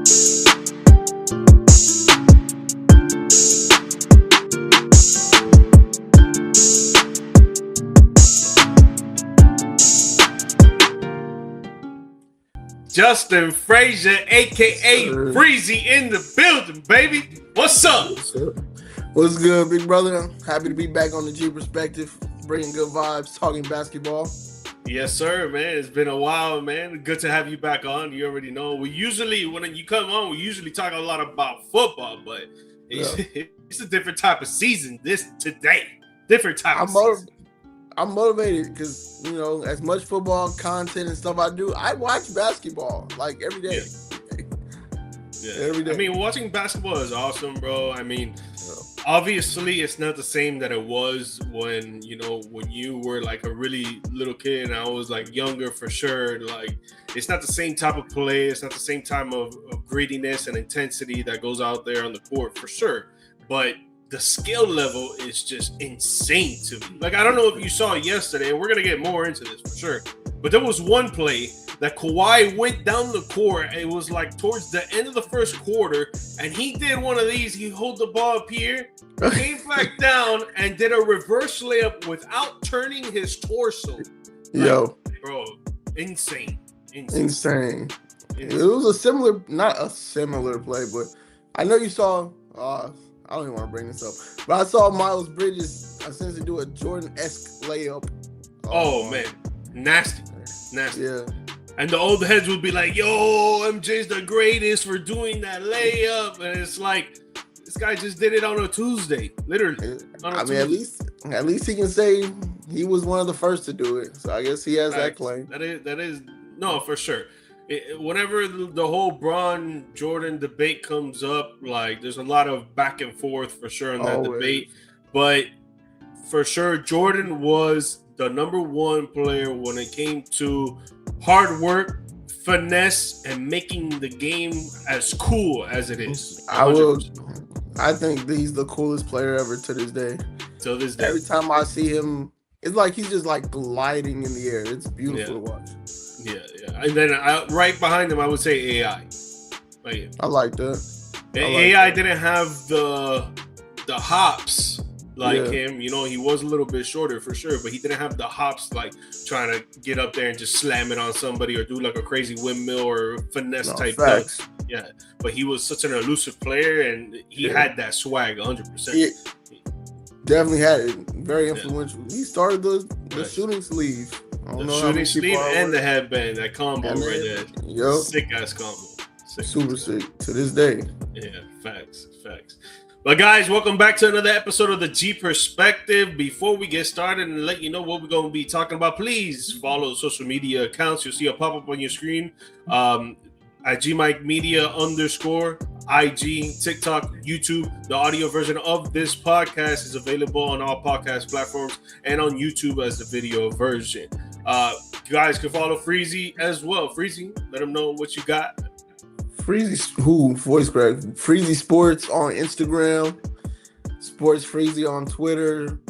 Justin Frazier, a.k.a. Freezy, in the building, baby. What's up? What's good, big brother? Happy to be back on the G Perspective, bringing good vibes, talking basketball. Yes, sir, man. It's been a while, man. Good to have you back on. You already know. When you come on, we usually talk a lot about football, but it's a different type of season today. Different type of season. I'm motivated because, as much football content and stuff I do, I watch basketball like every day. Yeah. Every day. I mean, watching basketball is awesome, bro. I mean, obviously it's not the same that it was when you were like a really little kid and I was like younger for sure. Like, it's not the same type of play. It's not the same type of grittiness and intensity that goes out there on the court for sure. But the skill level is just insane to me. Like, I don't know if you saw yesterday, and we're going to get more into this for sure, but there was one play that Kawhi went down the court. It was like towards the end of the first quarter, and he did one of these. He held the ball up here, came back down, and did a reverse layup without turning his torso. Bro, insane. It was not a similar play, but I know you saw... I don't even want to bring this up, but I saw Miles Bridges essentially do a Jordan-esque layup. Oh man, nasty. Yeah. And the old heads would be like, "Yo, MJ's the greatest for doing that layup," and it's like, this guy just did it on a Tuesday, literally. At least he can say he was one of the first to do it. So I guess he has that claim. That is no, for sure. Whenever the whole Bron Jordan debate comes up, like, there's a lot of back and forth for sure in that debate. But for sure, Jordan was the number one player when it came to hard work, finesse, and making the game as cool as it is. 100%. I think he's the coolest player ever to this day. To this day. Every time I see him, it's like he's just like gliding in the air. It's beautiful to watch. Yeah. And then right behind him, I would say AI. I like that. AI didn't have the hops like him. He was a little bit shorter for sure, but he didn't have the hops like trying to get up there and just slam it on somebody or do like a crazy windmill or finesse type dunk. Yeah, but he was such an elusive player, and he had that swag 100%. He definitely had it. Very influential. He started the shooting sleeve. The shooting sleeve and the headband, that combo right there. Yep. Sick ass combo. Super sick to this day. Yeah, facts. But guys, welcome back to another episode of the G Perspective. Before we get started and let you know what we're going to be talking about, please follow the social media accounts. You'll see a pop-up on your screen at GMike Media _ IG, TikTok, YouTube. The audio version of this podcast is available on all podcast platforms and on YouTube as the video version. You guys can follow Freezy as well. Freezy, let them know what you got. Freezy, voice crack. Freezy Sports on Instagram, Sports Freezy on Twitter.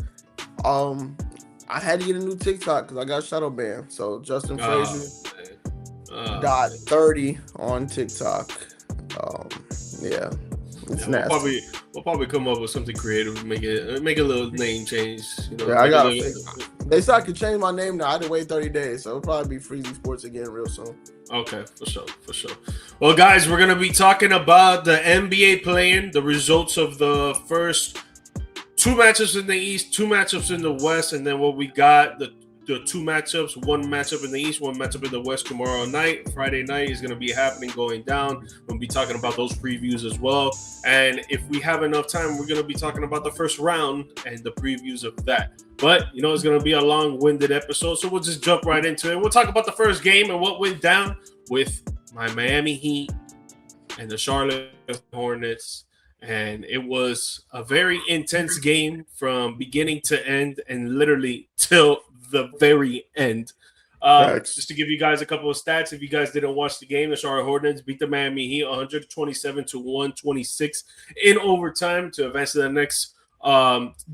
I had to get a new TikTok because I got shadow banned. So Justin Frazier .30 on TikTok. It's nasty. We'll probably come up with something creative, make a little name change. They said I could change my name now. I had to wait 30 days, so it'll probably be Freezy Sports again real soon. Okay, for sure. Well, guys, we're gonna be talking about the NBA play-in, the results of the first two matchups in the East, two matchups in the West, and then what we got the two matchups, one matchup in the East, one matchup in the West tomorrow night. Friday night is going to be happening, going down. We'll be talking about those previews as well. And if we have enough time, we're going to be talking about the first round and the previews of that. But, it's going to be a long-winded episode, so we'll just jump right into it. We'll talk about the first game and what went down with my Miami Heat and the Charlotte Hornets. And it was a very intense game from beginning to end and literally till the very end. Just to give you guys a couple of stats, if you guys didn't watch the game, the Charlotte Hornets beat the Miami Heat 127-126 in overtime to advance to the next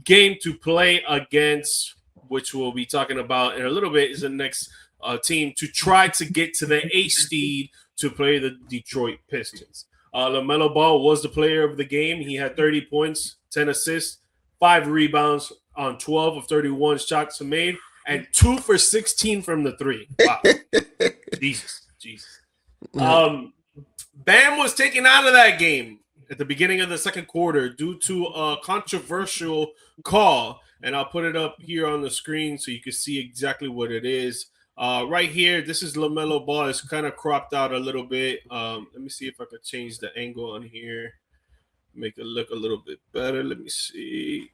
game to play against, which we'll be talking about in a little bit, is the next team to try to get to the 8th seed to play the Detroit Pistons. LaMelo Ball was the player of the game. He had 30 points, 10 assists, 5 rebounds on 12 of 31 shots made, and 2 for 16 from the three. Wow. Jesus. Bam was taken out of that game at the beginning of the second quarter due to a controversial call. And I'll put it up here on the screen so you can see exactly what it is. Right here, this is LaMelo Ball. It's kind of cropped out a little bit. Let me see if I could change the angle on here. Make it look a little bit better. Let me see.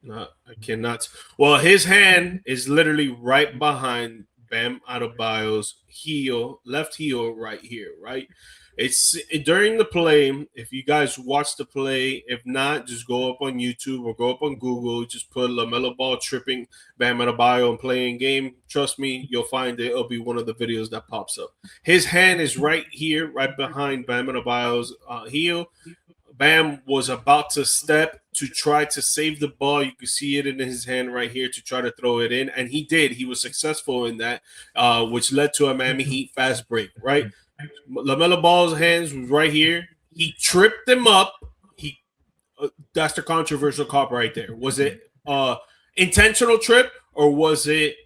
No, I cannot. Well, his hand is literally right behind Bam Adebayo's heel, left heel right here, right? It's during the play. If you guys watch the play, if not, just go up on YouTube or go up on Google. Just put LaMelo Ball tripping Bam Adebayo and playing game. Trust me, you'll find it. It'll be one of the videos that pops up. His hand is right here, right behind Bam Adebayo's heel. Bam was about to step to try to save the ball. You can see it in his hand right here to try to throw it in. And he did. He was successful in that, which led to a Miami Heat fast break, right? LaMelo Ball's hands was right here. He tripped him up. That's the controversial call right there. Was it intentional trip or was it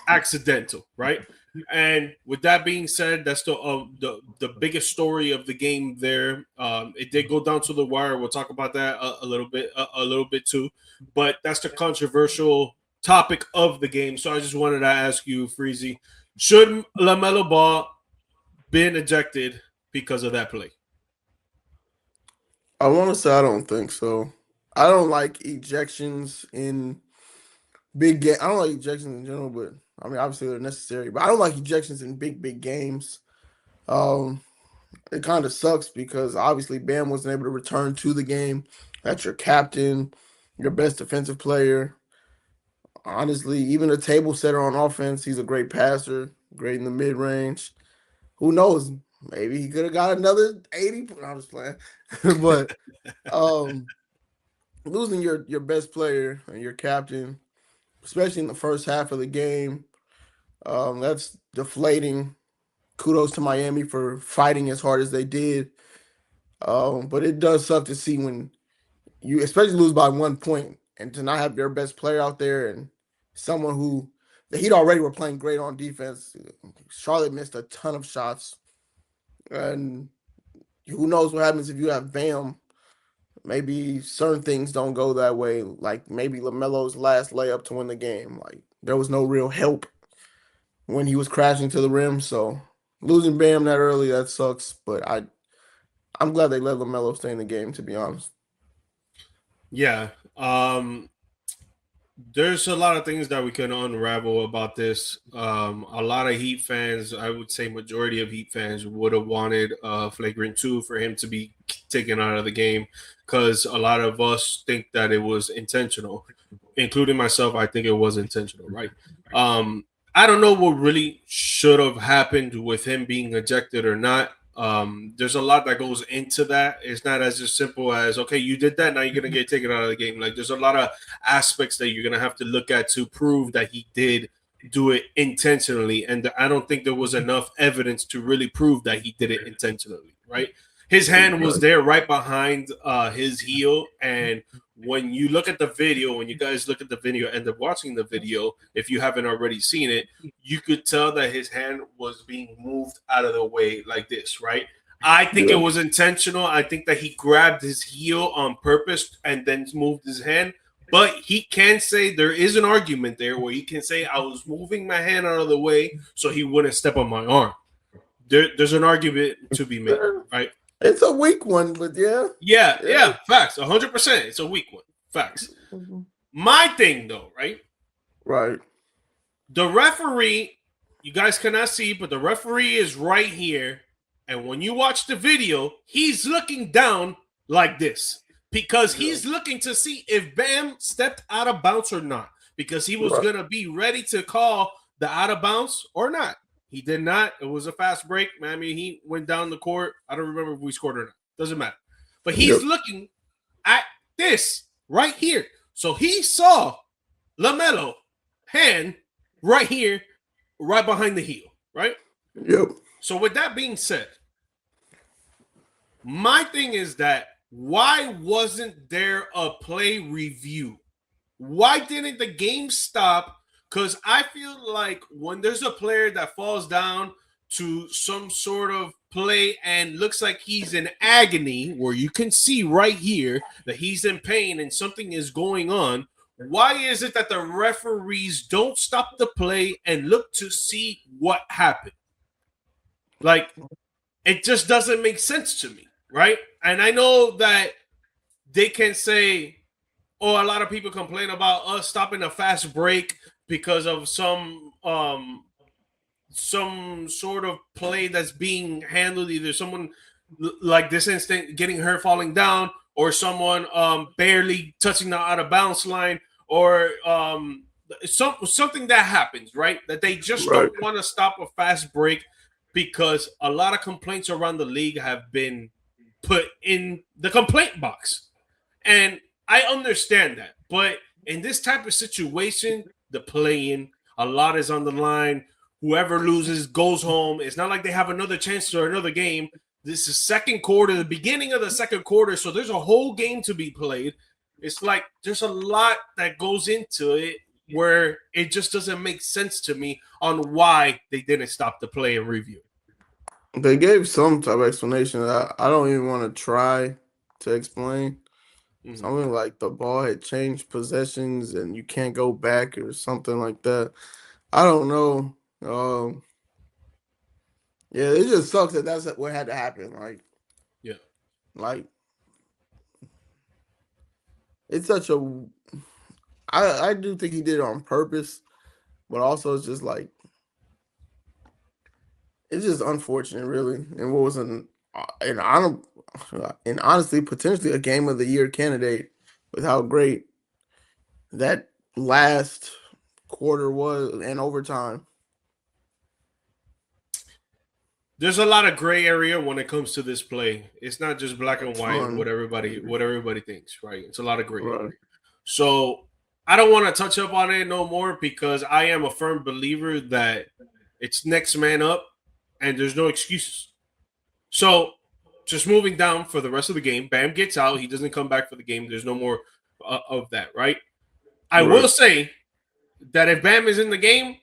accidental, right? And with that being said, that's the biggest story of the game there. It did go down to the wire. We'll talk about that a little bit too. But that's the controversial topic of the game. So I just wanted to ask you, Freezy, should LaMelo Ball been ejected because of that play? I want to say I don't think so. I don't like ejections in big game. I don't like ejections in general, but I mean, obviously they're necessary. But I don't like ejections in big games. It kind of sucks because obviously Bam wasn't able to return to the game. That's your captain, your best defensive player. Honestly, even a table setter on offense. He's a great passer, great in the mid range. Who knows? Maybe he could have got another 80. I'm just playing, but losing your best player and your captain, especially in the first half of the game, that's deflating. Kudos to Miami for fighting as hard as they did. But it does suck to see when you especially lose by 1 point and to not have your best player out there and someone who the Heat already were playing great on defense. Charlotte missed a ton of shots. And who knows what happens if you have Bam. Maybe certain things don't go that way. Like maybe LaMelo's last layup to win the game. Like there was no real help when he was crashing to the rim. So losing Bam that early, that sucks. But I'm glad they let LaMelo stay in the game, to be honest. Yeah. There's a lot of things that we can unravel about this. A lot of Heat fans, I would say majority of Heat fans would have wanted flagrant 2 for him to be taken out of the game because a lot of us think that it was intentional, including myself. I think it was intentional, right? I don't know what really should have happened with him being ejected or not. There's a lot that goes into that. It's not as simple as, okay, you did that, now you're gonna get taken out of the game. Like there's a lot of aspects that you're gonna have to look at to prove that he did do it intentionally. And I don't think there was enough evidence to really prove that he did it intentionally, right? His hand was there right behind his heel. And when you look at the video, when you guys look at the video, end up watching the video, if you haven't already seen it, you could tell that his hand was being moved out of the way like this, right? I think it was intentional. I think that he grabbed his heel on purpose and then moved his hand. But he can say there is an argument there where he can say I was moving my hand out of the way so he wouldn't step on my arm. There's an argument to be made, right? It's a weak one, but yeah. Yeah, facts. 100%. It's a weak one. Facts. My thing, though, right? Right. The referee, you guys cannot see, but the referee is right here. And when you watch the video, he's looking down like this because he's looking to see if Bam stepped out of bounds or not because he was going to be ready to call the out of bounds or not. He did not. It was a fast break. I mean, he went down the court. I don't remember if we scored or not. Doesn't matter. But he's looking at this right here. So he saw LaMelo hand right here, right behind the heel, right? Yep. So with that being said, My thing is that why wasn't there a play review? Why didn't the game stop? Because I feel like when there's a player that falls down to some sort of play and looks like he's in agony, where you can see right here that he's in pain and something is going on, why is it that the referees don't stop the play and look to see what happened? Like, it just doesn't make sense to me, right? And I know that they can say, oh, a lot of people complain about us stopping a fast break because of some sort of play that's being handled, either someone like this instant getting hurt falling down, or someone barely touching the out of bounds line, or something that happens, right? That they just Right. don't want to stop a fast break, because a lot of complaints around the league have been put in the complaint box. And I understand that. But in this type of situation, the playing, a lot is on the line. Whoever loses goes home. It's not like they have another chance or another game. This is second quarter, the beginning of the second quarter. So there's a whole game to be played. It's like there's a lot that goes into it where it just doesn't make sense to me on why they didn't stop the play and review. They gave some type of explanation that I don't even want to try to explain. Mm-hmm. Something like the ball had changed possessions and you can't go back or something like that. I don't know. Yeah, it just sucks that that's what had to happen. Yeah. Like it's such a. I do think he did it on purpose, but also it's just like it's just unfortunate, really. And what was and honestly potentially a game of the year candidate with how great that last quarter was and overtime. There's a lot of gray area when it comes to this play. It's not just black A and white, ton. what everybody thinks, right? It's a lot of gray area. Right. So I don't want to touch up on it no more, because I am a firm believer that it's next man up and there's no excuses. So just moving down for the rest of the game, Bam gets out. He doesn't come back for the game. There's no more of that, right? I will Right. say that if Bam is in the game,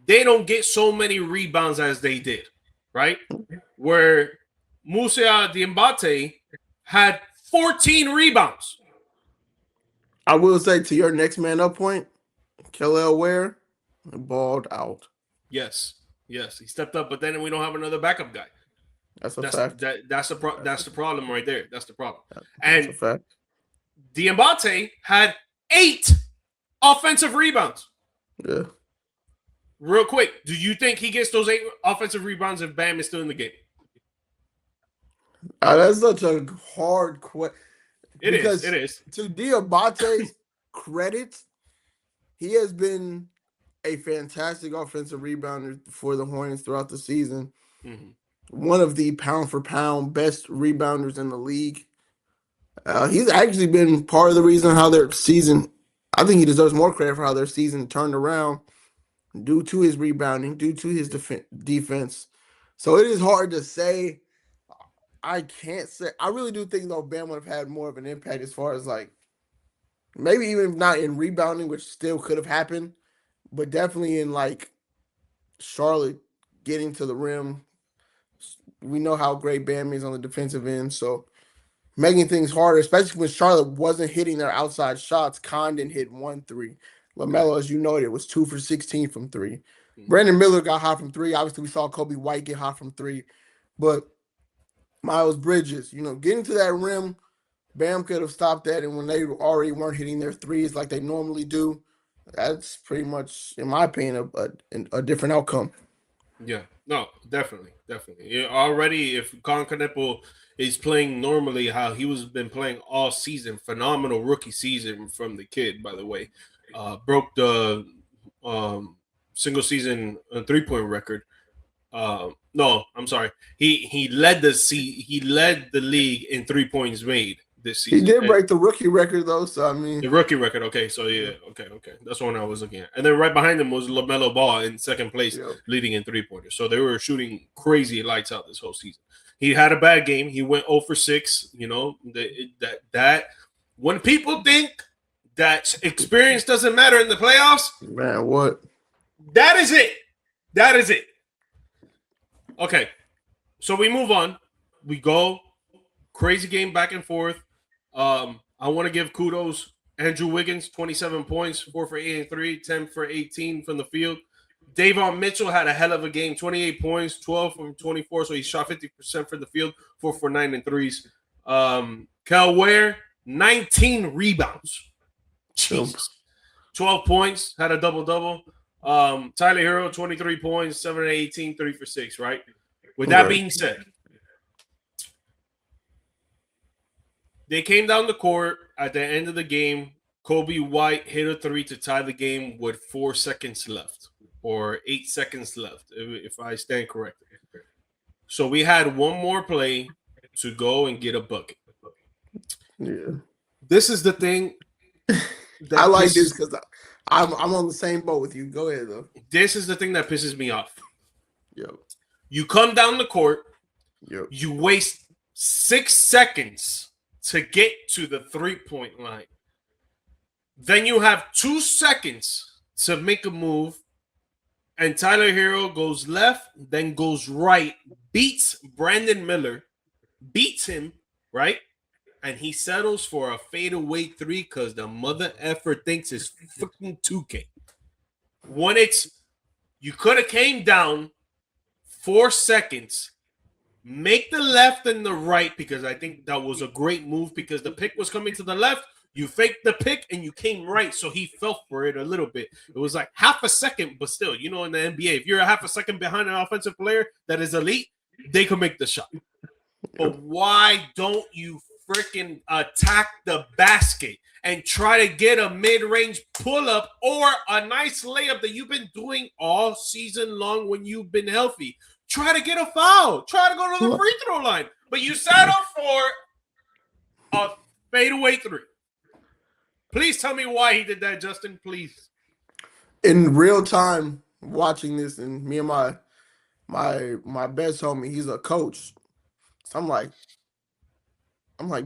they don't get so many rebounds as they did, right? Where Musa Diambate had 14 rebounds. I will say to your next man up point, Kelly Ware balled out. Yes, yes, he stepped up, but then we don't have another backup guy. That's a That's fact. that's the problem right there. That's the problem. That's a And fact. Diambate had 8 offensive rebounds. Yeah. Real quick, do you think he gets those 8 offensive rebounds if Bam is still in the game? That's such a hard question. It is. It is. To Diabate's credit, he has been a fantastic offensive rebounder for the Hornets throughout the season. Mm-hmm. One of the pound for pound best rebounders in the league. He's actually been part of the reason how their season. I think he deserves more credit for how their season turned around due to his rebounding, due to his defense. So it is hard to say. I can't say. I really do think though Bam would have had more of an impact as far as like maybe even not in rebounding, which still could have happened, but definitely in like Charlotte getting to the rim. We know how great Bam is on the defensive end, so making things harder, especially when Charlotte wasn't hitting their outside shots. Condon hit 1-3. LaMelo, as you noted, was 2 for 16 from 3. Mm-hmm. Brandon Miller got hot from 3. Obviously, we saw Kobe White get hot from 3. But Miles Bridges, getting to that rim, Bam could have stopped that. And when they already weren't hitting their threes like they normally do, that's pretty much, in my opinion, a different outcome. Yeah, no, definitely. Already, if Colin Kanepo is playing normally how he was been playing all season, phenomenal rookie season from the kid, by the way, broke the single season 3-point record. No, I'm sorry. He led the league in 3 points made this season. He did break the rookie record though, so I mean the rookie record. Okay, so yeah, okay. That's the one I was looking at. And then right behind him was LaMelo Ball in second place, leading in 3-pointers. So they were shooting crazy lights out this whole season. He had a bad game. He went 0 for 6. You know, that when people think that experience doesn't matter in the playoffs, Man, what? that is it. That is it. Okay. So we move on. We go crazy game back and forth. I want to give kudos. Andrew Wiggins, 27 points, 4 for 8 and 3, 10 for 18 from the field. Davon Mitchell had a hell of a game, 28 points, 12 from 24, so he shot 50% from the field, 4 for 9 and 3s. Kel Ware, 19 rebounds. Jesus. 12 points, had a double-double. Tyler Hero, 23 points, 7 and 18, 3 for 6, right? With that being said, they came down the court at the end of the game. Kobe White hit a 3 to tie the game with 4 seconds left, or 8 seconds left, if I stand corrected. So we had one more play to go and get a bucket. Yeah. This is the thing. I like this because I'm on the same boat with you. Go ahead, though. This is the thing that pisses me off. Yep. You come down the court. Yep. You waste 6 seconds to get to the 3-point line. Then you have 2 seconds to make a move. And Tyler Hero goes left, then goes right, beats Brandon Miller, beats him, right? And he settles for a fadeaway 3 because the mother effer thinks it's freaking 2K. When you could have came down 4 seconds, make the left and the right, because I think that was a great move because the pick was coming to the left. You faked the pick and you came right, so he fell for it a little bit. It was like half a second, but still, you know, in the NBA, if you're a half a second behind an offensive player that is elite, they can make the shot. But why don't you freaking attack the basket and try to get a mid-range pull-up or a nice layup that you've been doing all season long when you've been healthy? Try to get a foul. Try to go to the free throw line. But you settled for a fadeaway 3. Please tell me why he did that, Justin, please. In real time, watching this, and me and my best homie, he's a coach. So I'm like,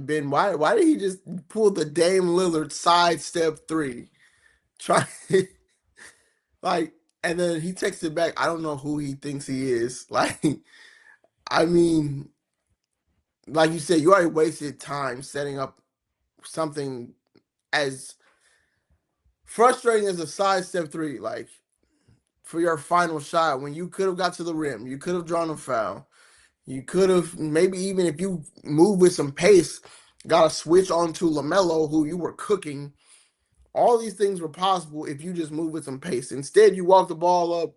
Ben, why did he just pull the Dame Lillard sidestep 3? Try like, and then he texted back, I don't know who he thinks he is. Like, I mean, like you said, you already wasted time setting up something as frustrating as a sidestep 3, like for your final shot when you could have got to the rim, you could have drawn a foul, you could have maybe even if you move with some pace, got a switch onto LaMelo, who you were cooking. All these things were possible if you just move with some pace. Instead, you walk the ball up.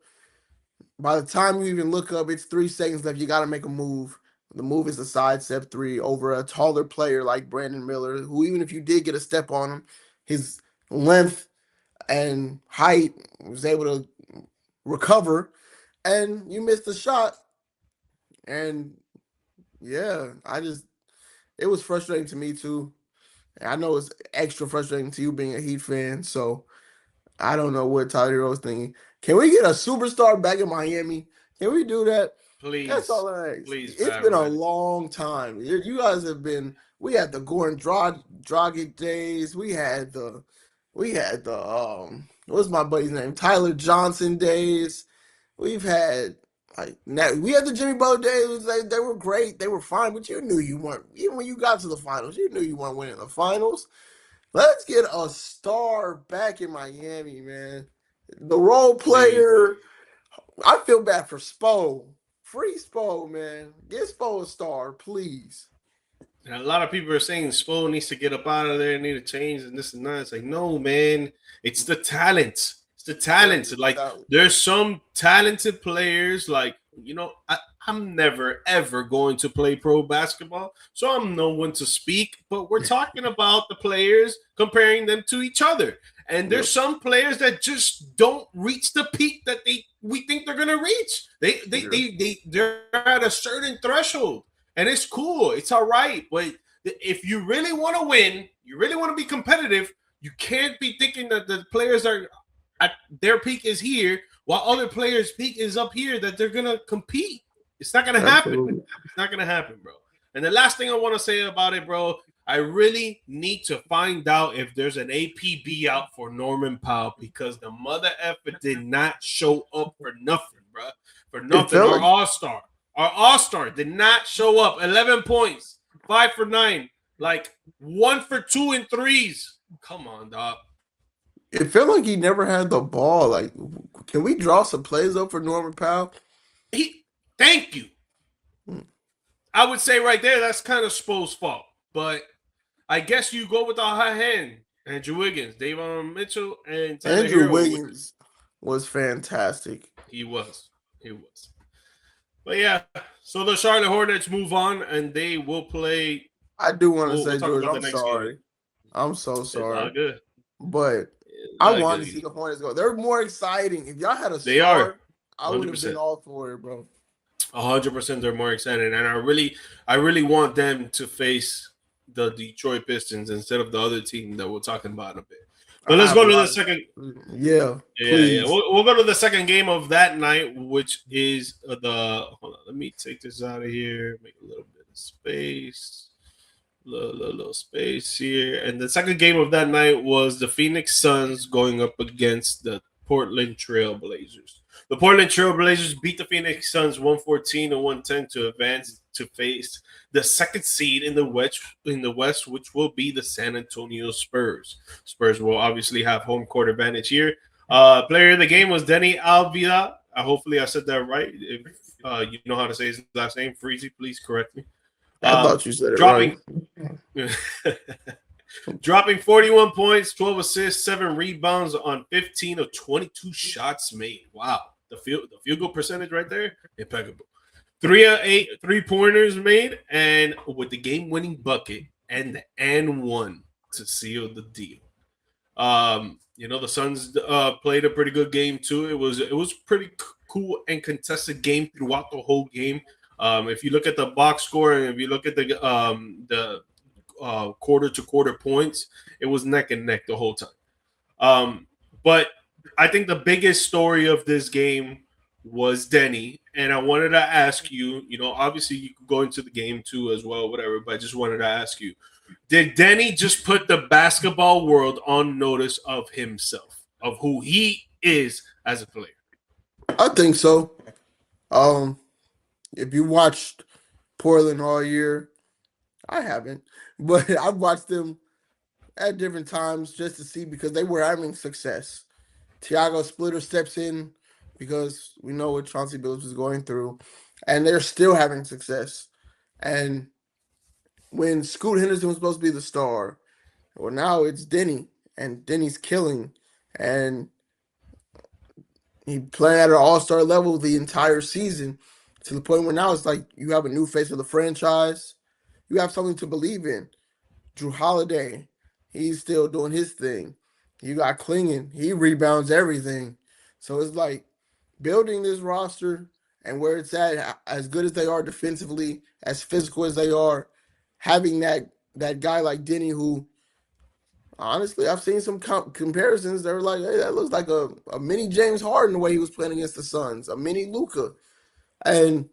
By the time you even look up, it's 3 seconds left. You got to make a move. The move is a sidestep 3 over a taller player like Brandon Miller, who even if you did get a step on him, his length and height was able to recover, and you missed the shot. And yeah, it was frustrating to me too. I know it's extra frustrating to you being a Heat fan, so I don't know what Tyler Hero's thinking. Can we get a superstar back in Miami? Can we do that? Please. That's all I ask. Please. It's been a long time. You guys have been. We had the Goran Dragic days. We had the what's my buddy's name? Tyler Johnson days. We've had we had the Jimmy Butler days. They were great. They were fine, but you knew you weren't. Even when you got to the finals, you knew you weren't winning the finals. Let's get a star back in Miami, man. The role player. I feel bad for Spo. Free Spo, man. Get Spo a star, please. And a lot of people are saying Spo needs to get up out of there, need to change, and this and that. It's like, no, man. It's the talent. It's the talent. Like, there's some talented players, like, you know, I'm never, ever going to play pro basketball, so I'm no one to speak. But we're talking about the players, comparing them to each other. And there's some players that just don't reach the peak that we think they're gonna reach. They're at a certain threshold, and it's cool. It's all right. But if you really want to win, you really want to be competitive, you can't be thinking that the players are at their peak is here while other players' peak is up here, that they're gonna compete. It's not gonna happen. Absolutely. It's not gonna happen, bro. And the last thing I want to say about it, bro, I really need to find out if there's an APB out for Norman Powell because the mother effer did not show up for nothing, bro. For nothing. felt Our like- all-star did not show up. 11 points, 5 for 9, like 1 for 2 in threes. Come on, dog. It felt like he never had the ball. Like, can we draw some plays up for Norman Powell? Thank you. I would say right there that's kind of Spo's fault, but I guess you go with the high hand. Andrew Wiggins, Davon Mitchell, and Tyler Andrew Hero. Wiggins was fantastic. He was. But yeah, so the Charlotte Hornets move on, and they will play. I do want to We'll say, talk George, about the I'm next sorry. game. I'm so It's sorry. all good. But It's I all want to good. see the Hornets go. They're more exciting. If y'all had a They star, are. I would have 100%. been all for it, bro. 100%, they're more excited, and I really want them to face the Detroit Pistons instead of the other team that we're talking about in a bit. But let's go to the second. Yeah, Yeah. We'll go to the second game of that night, which is hold on, let me take this out of here, make a little bit of space, little space here. And the second game of that night was the Phoenix Suns going up against the Portland Trail Blazers. The Portland Trail Blazers beat the Phoenix Suns 114 to 110 to advance to face the second seed in the West, which will be the San Antonio Spurs. Spurs will obviously have home court advantage here. Player of the game was Denny Alvida. Hopefully I said that right. If you know how to say his last name, Freezy, please correct me. I thought you said it dropping, right. Dropping 41 points, 12 assists, 7 rebounds on 15 of 22 shots made. Wow. The field goal percentage right there, impeccable. 3 of 8 3-pointers made, and with the game-winning bucket and the and one to seal the deal. The Suns played a pretty good game too. It was pretty cool and contested game throughout the whole game. If you look at the box score and if you look at the quarter-to-quarter points, it was neck and neck the whole time. But I think the biggest story of this game was Denny, and I wanted to ask you, obviously you could go into the game too as well, whatever, but I just wanted to ask you, did Denny just put the basketball world on notice of himself, of who he is as a player? I think so. If you watched Portland all year, I haven't, but I've watched them at different times just to see because they were having success. Tiago Splitter steps in because we know what Chauncey Billups is going through, and they're still having success. And when Scoot Henderson was supposed to be the star, well, now it's Denny, and Denny's killing, and he played at an all-star level the entire season to the point where now it's like you have a new face of the franchise. You have something to believe in. Drew Holiday, he's still doing his thing. You got Klingon, he rebounds everything. So it's like building this roster and where it's at, as good as they are defensively, as physical as they are, having that guy like Denny who, honestly, I've seen some comparisons that were like, hey, that looks like a mini James Harden the way he was playing against the Suns, a mini Luka. And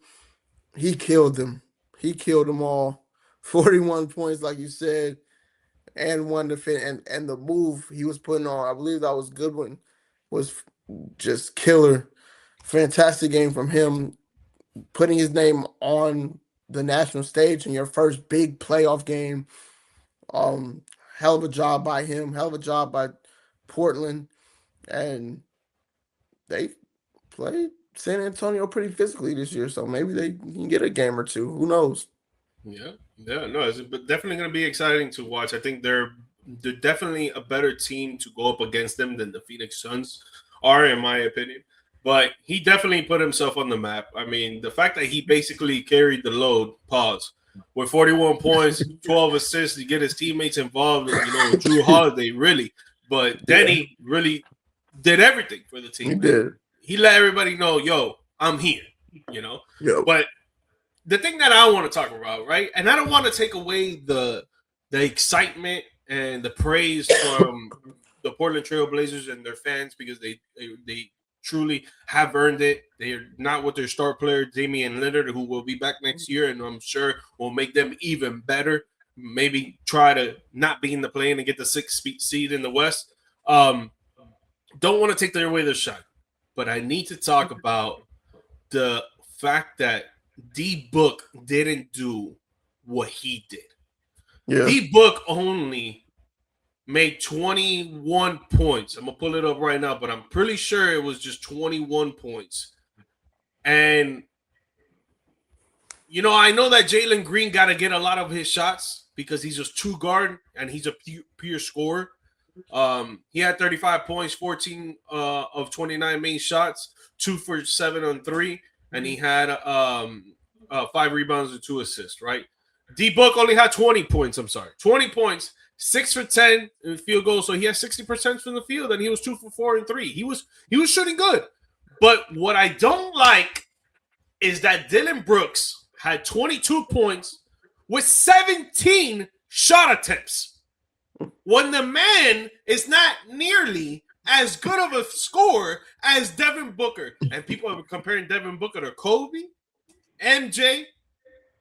he killed them. He killed them all. 41 points, like you said, and one defense. And the move he was putting on, I believe that was a good one, was just killer. Fantastic game from him, putting his name on the national stage in your first big playoff game. Hell of a job by him. Hell of a job by Portland. And they played San Antonio pretty physically this year, so maybe they can get a game or two. Who knows? Yeah, no, it's definitely going to be exciting to watch. I think they're definitely a better team to go up against them than the Phoenix Suns are, in my opinion. But he definitely put himself on the map. I mean, the fact that he basically carried the load, with 41 points, 12 assists to get his teammates involved, Drew Holiday, really. But Denny really did everything for the team. He did. He let everybody know, yo, I'm here, Yep. But the thing that I want to talk about, right? And I don't want to take away the excitement and the praise from the Portland Trail Blazers and their fans because they truly have earned it. They're not with their star player, Damian Lillard, who will be back next year, and I'm sure will make them even better. Maybe try to not be in the play-in and get the 6th seed in the West. Don't want to take away their shot, but I need to talk about the fact that D Book didn't do what he did. Yeah. D Book only made 21 points. I'm gonna pull it up right now, but I'm pretty sure it was just 21 points. And I know that Jalen Green got to get a lot of his shots because he's just two guard and he's a pure scorer. He had 35 points, 14 of 29 main shots, 2 for 7 on 3, and he had 5 rebounds and 2 assists. Right? D Book only had 20 points. 20 points, 6 for 10 in field goals. So he had 60% from the field, and he was 2 for 4 and 3. He was shooting good. But what I don't like is that Dylan Brooks had 22 points with 17 shot attempts. When the man is not nearly as good of a scorer as Devin Booker. And people are comparing Devin Booker to Kobe, MJ,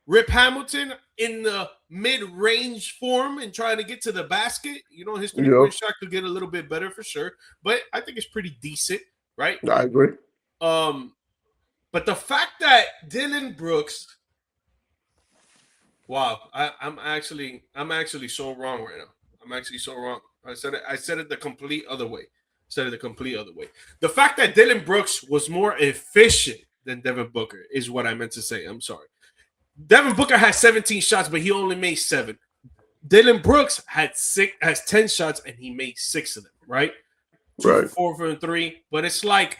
Rip Hamilton in the mid-range form and trying to get to the basket. His three-point shot could get a little bit better for sure. But I think it's pretty decent, right? I agree. But the fact that Dylan Brooks, wow, I'm actually so wrong right now. I'm actually so wrong. I said it the complete other way. The fact that Dylan Brooks was more efficient than Devin Booker is what I meant to say. I'm sorry. Devin Booker had 17 shots, but he only made 7. Dylan Brooks has 10 shots and he made 6 of them, right? 2 for 4 for 3. But it's like,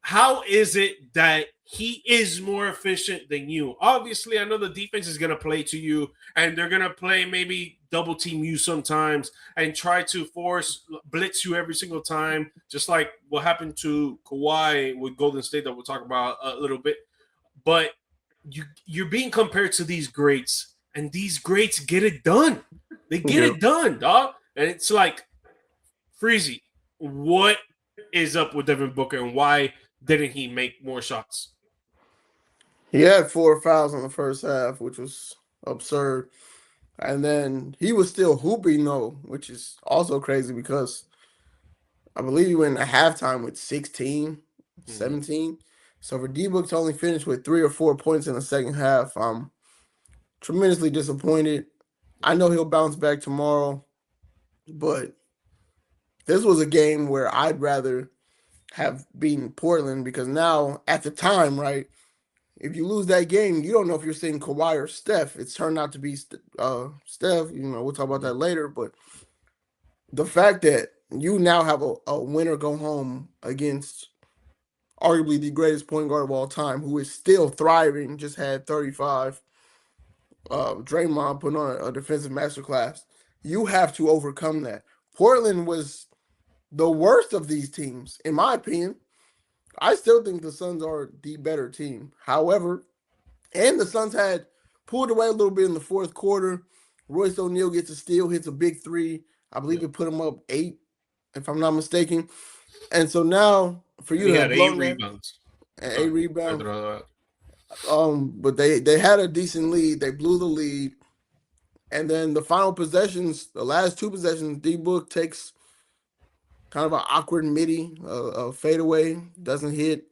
how is it that he is more efficient than you? Obviously, I know the defense is going to play to you, and they're going to play maybe double team you sometimes and try to blitz you every single time, just like what happened to Kawhi with Golden State that we'll talk about a little bit. But you're being compared to these greats, and these greats get it done. They get it done, dog. And it's like, Freezy, what is up with Devin Booker, and why didn't he make more shots? He had 4 fouls in the first half, which was absurd. And then he was still hooping, though, which is also crazy because I believe he went at halftime with 16, 17. So for D-Book to only finish with 3 or 4 points in the second half, I'm tremendously disappointed. I know he'll bounce back tomorrow, but this was a game where I'd rather have beaten Portland because now, at the time, right, if you lose that game, you don't know if you're seeing Kawhi or Steph. It's turned out to be Steph. We'll talk about that later. But the fact that you now have a winner go home against arguably the greatest point guard of all time, who is still thriving, just had 35. Draymond putting on a defensive masterclass. You have to overcome that. Portland was the worst of these teams, in my opinion. I still think the Suns are the better team. However, and the Suns had pulled away a little bit in the fourth quarter. Royce O'Neal gets a steal, hits a big 3. I believe it put him up 8, if I'm not mistaken. And so now, for you to have blown 8 rebounds. 8 rebounds. But they had a decent lead. They blew the lead. And then the final possessions, the last 2 possessions, D-Book takes kind of an awkward midi, a fadeaway, doesn't hit.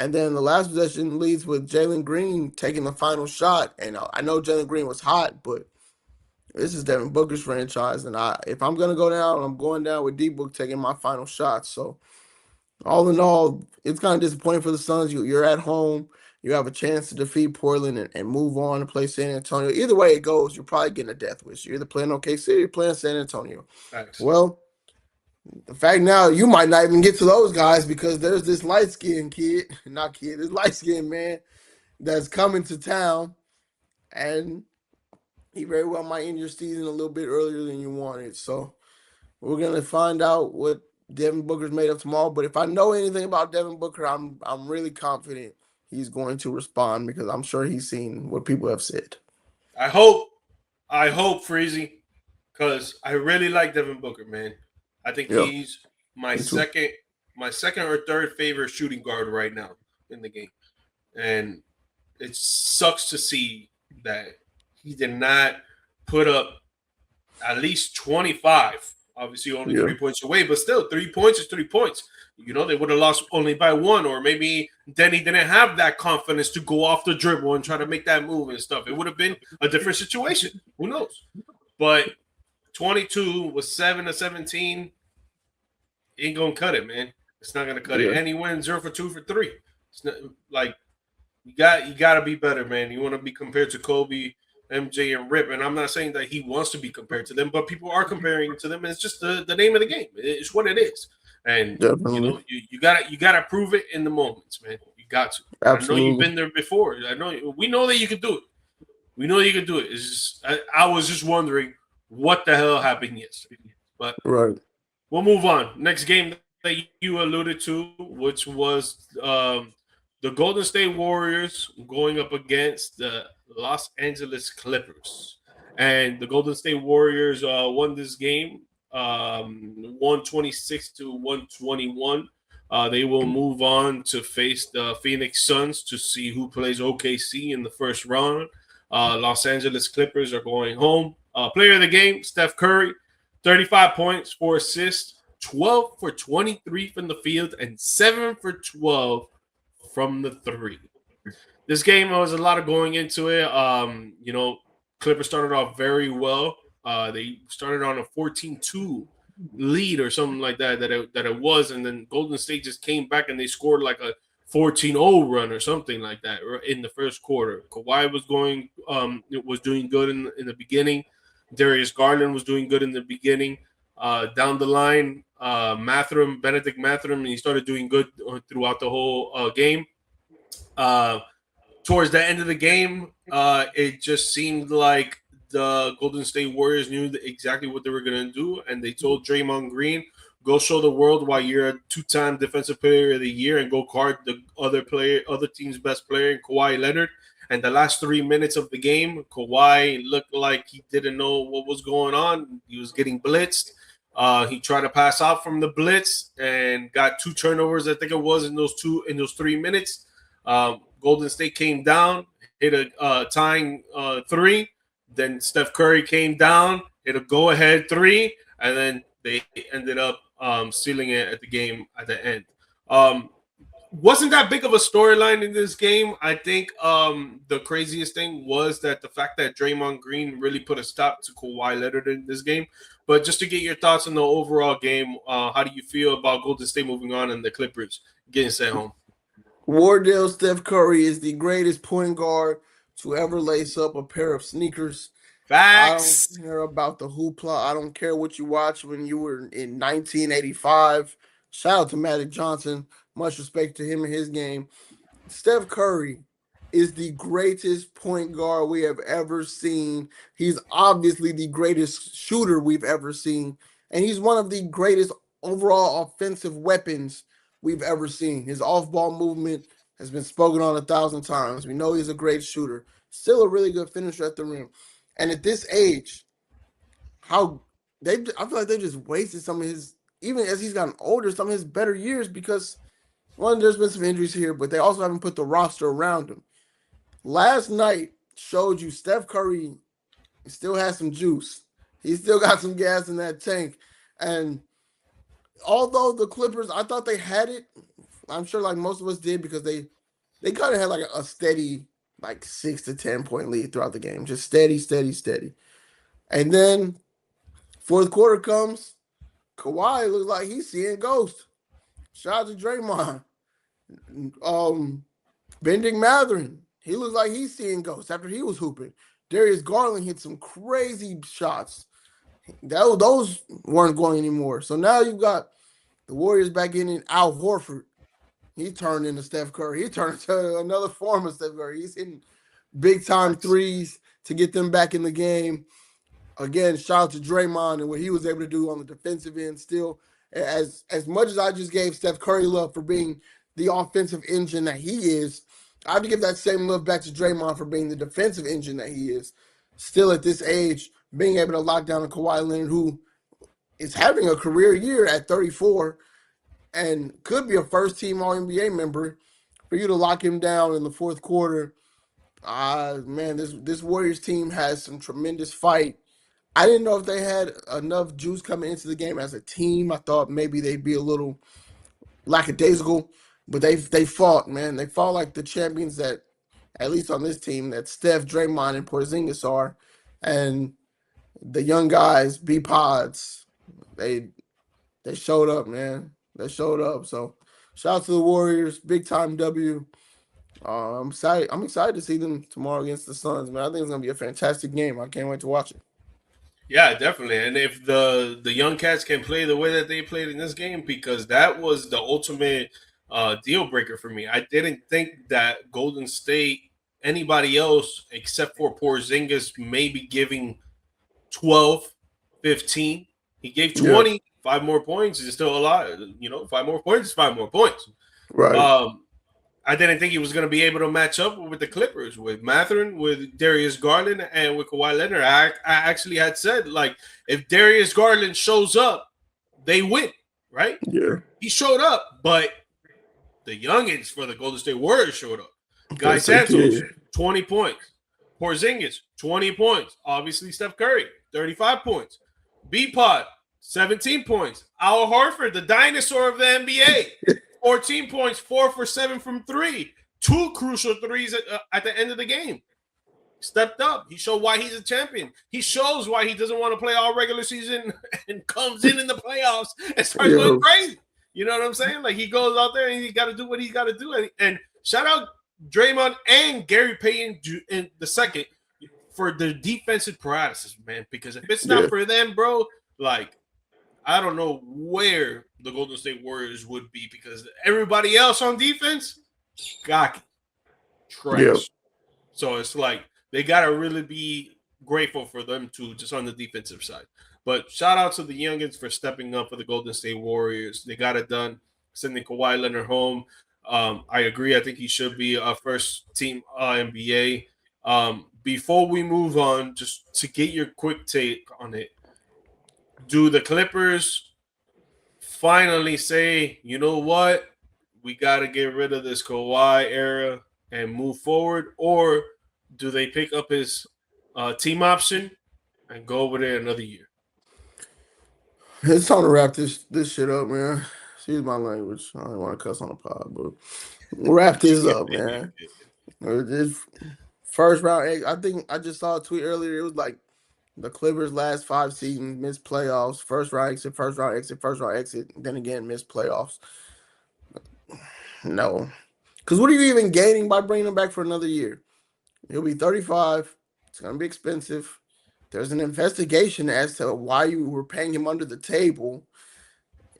And then the last possession leads with Jalen Green taking the final shot. And I know Jalen Green was hot, but this is Devin Booker's franchise. And if I'm going to go down, I'm going down with D-Book taking my final shot. So all in all, it's kind of disappointing for the Suns. You're at home. You have a chance to defeat Portland and move on and play San Antonio. Either way it goes, you're probably getting a death wish. You're either playing OKC or you're playing San Antonio. Thanks. Well, the fact now, you might not even get to those guys because there's this light-skinned this light-skinned man that's coming to town, and he very well might end your season a little bit earlier than you wanted. So we're going to find out what Devin Booker's made of tomorrow. But if I know anything about Devin Booker, I'm really confident he's going to respond because I'm sure he's seen what people have said. I hope, Freezy, because I really like Devin Booker, man. I think he's my second my second or third favorite shooting guard right now in the game, and it sucks to see that he did not put up at least 25. Obviously, only Yeah. 3 points away, but still, 3 points is 3 points. They would have lost only by one, or maybe Denny didn't have that confidence to go off the dribble and try to make that move and stuff. It would have been a different situation. Who knows? But 22 with 7 of 17 ain't gonna cut it, man. It's not gonna cut it. And he went 0 for 2 for 3. It's not like you got to be better, man. You want to be compared to Kobe, MJ, and Rip. And I'm not saying that he wants to be compared to them, but people are comparing to them. And it's just the name of the game. It's what it is. And Definitely. you gotta prove it in the moments, man. You got to. Absolutely. I know you've been there before. We know that you can do it. We know you can do it. It's just I was just wondering what the hell happened yesterday. But right. We'll move on. Next game that you alluded to, which was the Golden State Warriors going up against the Los Angeles Clippers. And the Golden State Warriors won this game 126 to 121. They will move on to face the Phoenix Suns to see who plays OKC in the first round. Los Angeles Clippers are going home. Player of the game, Steph Curry, 35 points, 4 assists, 12 for 23 from the field, and 7 for 12 from the three. This game was a lot of going into it. Clippers started off very well. They started on a 14-2 lead or something like that it was, and then Golden State just came back and they scored like a 14-0 run or something like that in the first quarter. Kawhi was doing good in the beginning. Darius Garland was doing good in the beginning. Down the line, Benedict Mathurin, he started doing good throughout the whole game. Towards the end of the game, it just seemed like the Golden State Warriors knew exactly what they were going to do, and they told Draymond Green, go show the world why you're a two-time Defensive Player of the Year and go guard the other team's best player, Kawhi Leonard. And the last 3 minutes of the game, Kawhi looked like he didn't know what was going on. He was getting blitzed. He tried to pass out from the blitz and got 2 turnovers, I think it was, in those 3 minutes. Golden State came down, hit a tying 3. Then Steph Curry came down, hit a go-ahead 3, and then they ended up sealing it at the game at the end. Wasn't that big of a storyline in this game. I think the craziest thing was that the fact that Draymond Green really put a stop to Kawhi Leonard in this game. But just to get your thoughts on the overall game, how do you feel about Golden State moving on and the Clippers getting sent home? Wardell Steph Curry is the greatest point guard to ever lace up a pair of sneakers. Facts. I don't care about the hoopla. I don't care what you watched when you were in 1985. Shout out to Magic Johnson. Much respect to him and his game. Steph Curry is the greatest point guard we have ever seen. He's obviously the greatest shooter we've ever seen. And he's one of the greatest overall offensive weapons we've ever seen. His off-ball movement has been spoken on 1,000 times. We know he's a great shooter. Still a really good finisher at the rim. And at this age, I feel like they just wasted some of his, even as he's gotten older, some of his better years because, one, there's been some injuries here, but they also haven't put the roster around him. Last night showed you Steph Curry still has some juice. He still got some gas in that tank. And although the Clippers, I thought they had it, I'm sure like most of us did because they kind of had like a steady like 6 to 10 point lead throughout the game. Just steady. And then fourth quarter comes, Kawhi looks like he's seeing ghosts. Shout out to Draymond. Benedict Mathurin, he looks like he's seeing ghosts after he was hooping. Darius Garland hit some crazy shots. Those weren't going anymore. So now you've got the Warriors back in Al Horford. He turned into Steph Curry. He turned into another form of Steph Curry. He's hitting big-time threes to get them back in the game. Again, shout out to Draymond and what he was able to do on the defensive end still. As much as I just gave Steph Curry love for being the offensive engine that he is, I have to give that same love back to Draymond for being the defensive engine that he is. Still at this age, being able to lock down a Kawhi Leonard who is having a career year at 34 and could be a first team All NBA member, for you to lock him down in the fourth quarter. Man, this Warriors team has some tremendous fight. I didn't know if they had enough juice coming into the game as a team. I thought maybe they'd be a little lackadaisical, but they fought, man. They fought like the champions that, at least on this team, that Steph, Draymond, and Porzingis are, and the young guys, B Pods, they they showed up, man. They showed up. So shout out to the Warriors, big time W. I'm excited. I'm excited to see them tomorrow against the Suns, man. I think it's gonna be a fantastic game. I can't wait to watch it. Yeah, definitely. And if the young cats can play the way that they played in this game, because that was the ultimate deal breaker for me. I didn't think that Golden State, anybody else except for Porzingis, maybe giving 12, 15. He gave Yeah, 20, 5 more points is still a lot. 5 more points is 5 more points. right. Um, I didn't think he was going to be able to match up with the Clippers, with Mathurin, with Darius Garland, and with Kawhi Leonard. I actually had said, like, if Darius Garland shows up, they win, right? Yeah, He showed up, but the youngins for the Golden State Warriors showed up. Guy yes they Santos, did. 20 points. Porzingis, 20 points. Obviously, Steph Curry, 35 points. B-Pod, 17 points. Al Horford, the dinosaur of the NBA, 14 points, 4 for 7 from 3. 2 crucial threes at the end of the game. Stepped up. He showed why he's a champion. He shows why he doesn't want to play all regular season and comes in the playoffs and starts going Yeah, crazy. You know what I'm saying? Like, he goes out there and he got to do what he got to do. And shout out Draymond and Gary Payton in the second for the defensive paralysis, man. Because if it's yeah, not for them, bro, like, I don't know where the Golden State Warriors would be, because everybody else on defense got yeah. trash. So it's like they gotta really be grateful for them too, just on the defensive side. But shout out to the youngins for stepping up for the Golden State Warriors. They got it done, sending Kawhi Leonard home. I agree. I think he should be a first team NBA. Before we move on, just to get your quick take on it, do the Clippers finally say, you know what, we got to get rid of this Kawhi era and move forward, or do they pick up his team option and go over there another year? It's time to wrap this shit up, man. Excuse my language. I don't want to cuss on the pod, but wrap this up, man. This first round, I think I just saw a tweet earlier. It was like the Clippers' last 5 seasons missed playoffs. First round exit, first round exit, first round exit. Then again, missed playoffs. No, because what are you even gaining by bringing him back for another year? He'll be 35. It's gonna be expensive. There's an investigation as to why you were paying him under the table.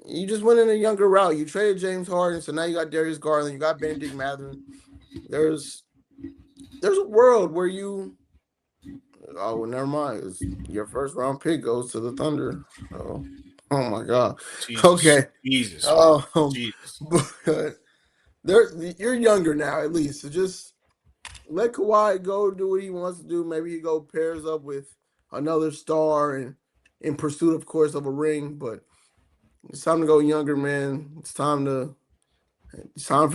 You just went in a younger route. You traded James Harden, so now you got Darius Garland, you got Benedict Mathurin. There's a world where you well, never mind. Your first round pick goes to the Thunder. Oh my God. Jesus, Okay. Jesus, Jesus. But you're younger now, at least. So just let Kawhi go do what he wants to do. Maybe he go pairs up with another star and in pursuit, of course, of a ring. But it's time to go younger, man. It's time for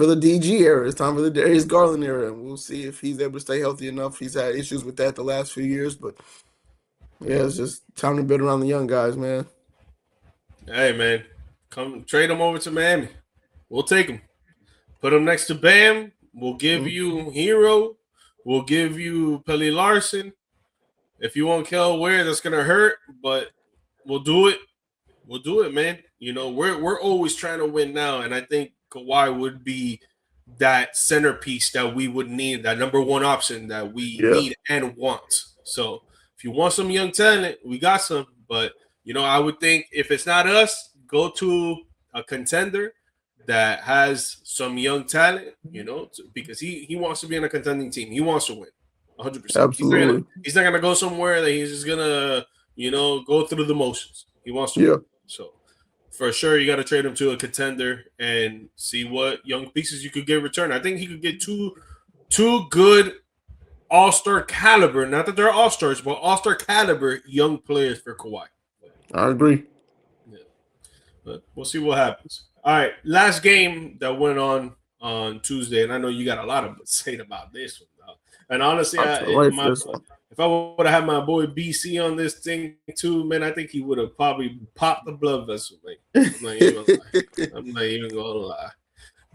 the DG era. It's time for the Darius Garland era. And we'll see if he's able to stay healthy enough. He's had issues with that the last few years, but yeah, it's just time to build around the young guys, man. Hey, man, come trade him over to Miami. We'll take him. Put him next to Bam. We'll give you Hero. We'll give you Pelly Larson. If you want Kel Ware, that's gonna hurt, but we'll do it. We'll do it, man. You know, we're always trying to win now, and I think Kawhi would be that centerpiece that we would need, that number one option that we need and want. So if you want some young talent, we got some. But I would think if it's not us, go to a contender that has some young talent, because he wants to be on a contending team. He wants to win 100%. Absolutely. He's not gonna go somewhere that he's just gonna, go through the motions. He wants to win. So for sure, you got to trade him to a contender and see what young pieces you could get in return. I think he could get two good all-star caliber, not that they're all-stars, but all-star caliber young players for Kawhi. I agree. Yeah. But we'll see what happens. All right, last game that went on Tuesday, and I know you got a lot of say about this one. Though. And honestly, I can't wait for my this one. if I would have had my boy BC on this thing too, man, I think he would have probably popped the blood vessel, man. I'm not even gonna lie. I'm not even gonna lie.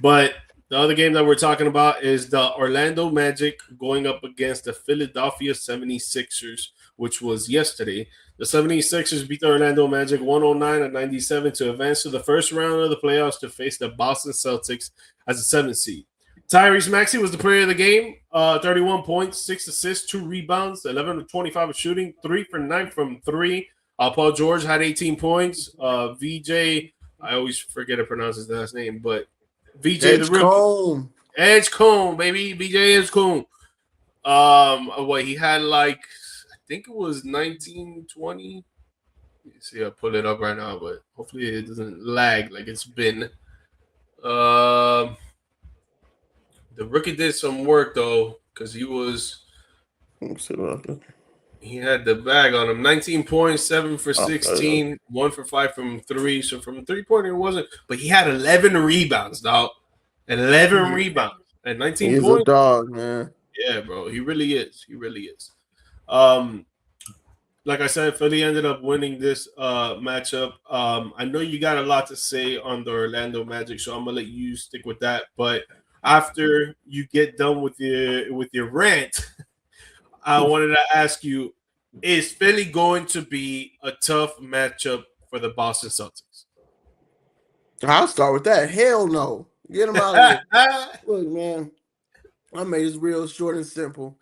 But the other game that we're talking about is the Orlando Magic going up against the Philadelphia 76ers, which was yesterday. The 76ers beat the Orlando Magic 109-97 to advance to the first round of the playoffs to face the Boston Celtics as a 7th seed. Tyrese Maxey was the player of the game. 31 points, 6 assists, 2 rebounds, 11 of 25 of shooting, 3 for 9 from 3. Paul George had 18 points. VJ, I always forget to pronounce his last name, but VJ the Edge rookie. Cone. Edge Cone, baby. BJ Edge Cone. What he had like, I think it was 19, 20. See, I'll pull it up right now, but hopefully it doesn't lag like it's been. The rookie did some work though, because he had the bag on him. 19 points, 7 for 16, 1 for 5 from 3. So from 3-pointer, it wasn't, but he had 11 rebounds, dog. 11 rebounds and 19 He's points. a dog, man. Yeah, bro. He really is. He really is. Um, like I said, Philly ended up winning this matchup. I know you got a lot to say on the Orlando Magic, so I'm gonna let you stick with that. But after you get done with your rant, I wanted to ask you: is Philly going to be a tough matchup for the Boston Celtics? I'll start with that. Hell no. Get him out of here. Look, man, I made this real short and simple.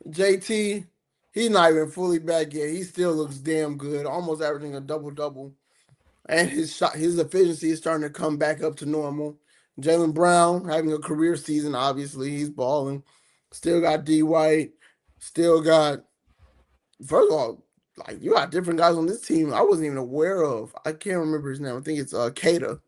JT, he's not even fully back yet. He still looks damn good, almost averaging a double-double. And his efficiency is starting to come back up to normal. Jaylen Brown having a career season, obviously. He's balling. Still got D White. Still got, first of all, like you got different guys on this team I wasn't even aware of. I can't remember his name. I think it's Kata.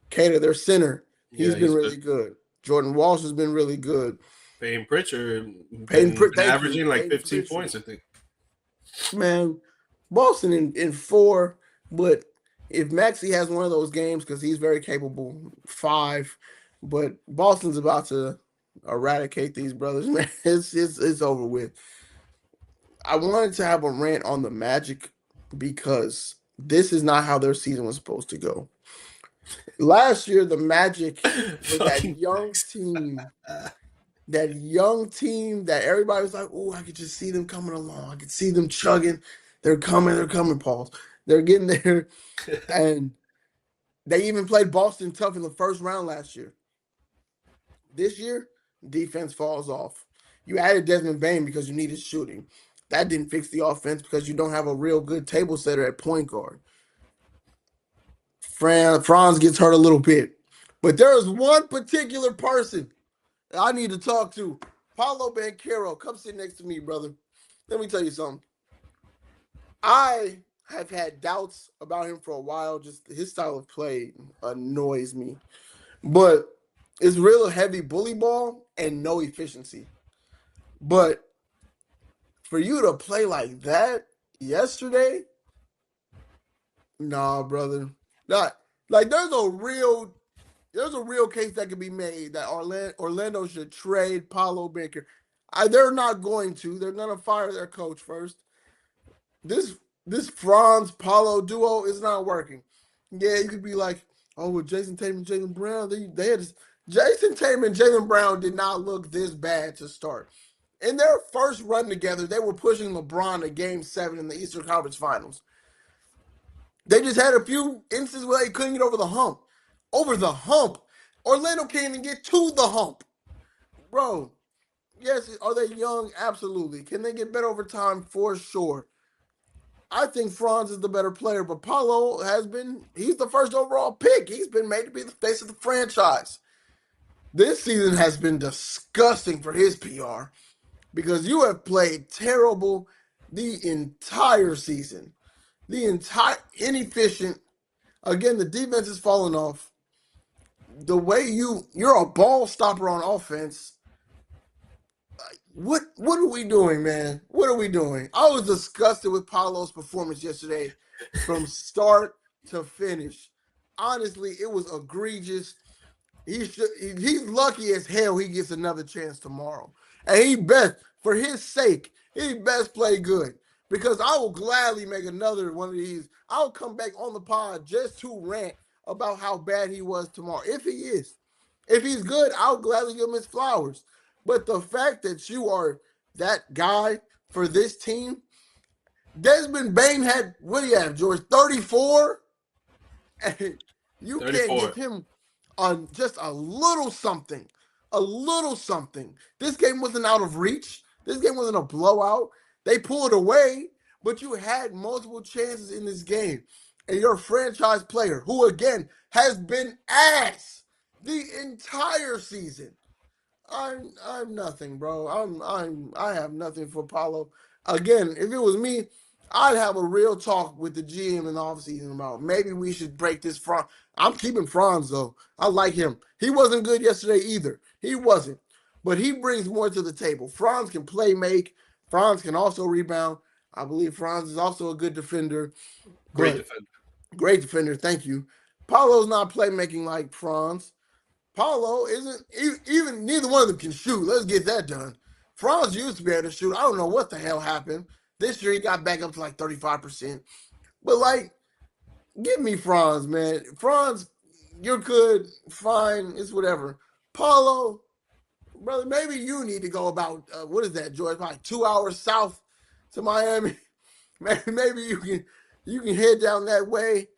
Kata, their center. He's Yeah, been he's really good. Jordan Walsh has been really good. Payne Pritchard Peyton, been thank you. averaging like Peyton 15 Pritchard. points, I think. Man, Boston in 4, but if Maxey has one of those games, because he's very capable, 5, but Boston's about to eradicate these brothers, man. It's over with. I wanted to have a rant on the Magic because this is not how their season was supposed to go. Last year, the Magic were Fucking that young team that everybody was like, oh, I could just see them coming along. I could see them chugging. They're coming, Pauls. They're getting there. And they even played Boston tough in the first round last year. This year, defense falls off. You added Desmond Bain because you needed shooting. That didn't fix the offense because you don't have a real good table setter at point guard. Franz gets hurt a little bit. But there is one particular person I need to talk to. Paulo Banchero, come sit next to me, brother. Let me tell you something. I have had doubts about him for a while. Just his style of play annoys me. But it's real heavy bully ball and no efficiency. But for you to play like that yesterday, nah, brother. Not like there's a real case that could be made that Orlando should trade Paulo Banker. They're not going to. They're gonna fire their coach first. This Franz Paulo duo is not working. Yeah, you could be like, oh, with Jason Tatum and Jaylen Brown, they had this. Jason Tatum and Jaylen Brown did not look this bad to start. In their first run together, they were pushing LeBron to Game 7 in the Eastern Conference Finals. They just had a few instances where they couldn't get over the hump. Over the hump. Orlando can't even get to the hump. Bro, yes, are they young? Absolutely. Can they get better over time? For sure. I think Franz is the better player, but Paulo he's the first overall pick. He's been made to be the face of the franchise. This season has been disgusting for his PR because you have played terrible the entire season. The entire inefficient. Again, the defense is falling off. The way you're a ball stopper on offense. What are we doing, man? What are we doing? I was disgusted with Paulo's performance yesterday from start to finish. honestly, it was egregious. He's lucky as hell he gets another chance tomorrow. And he best, for his sake, he best play good. Because I will gladly make another one of these. I'll come back on the pod just to rant about how bad he was tomorrow. If he is. If he's good, I'll gladly give him his flowers. But the fact that you are that guy for this team, Desmond Bain had, what do you have, George? 34? And you can't 34. give him just a little something. A little something. This game wasn't out of reach. This game wasn't a blowout. They pulled away, but you had multiple chances in this game. And you're a franchise player who, again, has been ass the entire season. I'm nothing, bro. I have nothing for Paulo. Again, if it was me, I'd have a real talk with the GM in the offseason about maybe we should break this Franz. I'm keeping Franz though. I like him. He wasn't good yesterday either. He wasn't. But he brings more to the table. Franz can play make. Franz can also rebound. I believe Franz is also a good defender. Great But defender. great defender, thank you. Paulo's not playmaking like Franz. Paulo isn't even neither one of them can shoot. Let's get that done. Franz used to be able to shoot. I don't know what the hell happened. This year he got back up to like 35%. But like, give me Franz, man. Franz, you're good, fine, it's whatever. Paulo, brother, maybe you need to go about what is that, George? Like 2 hours south to Miami. Maybe you can head down that way.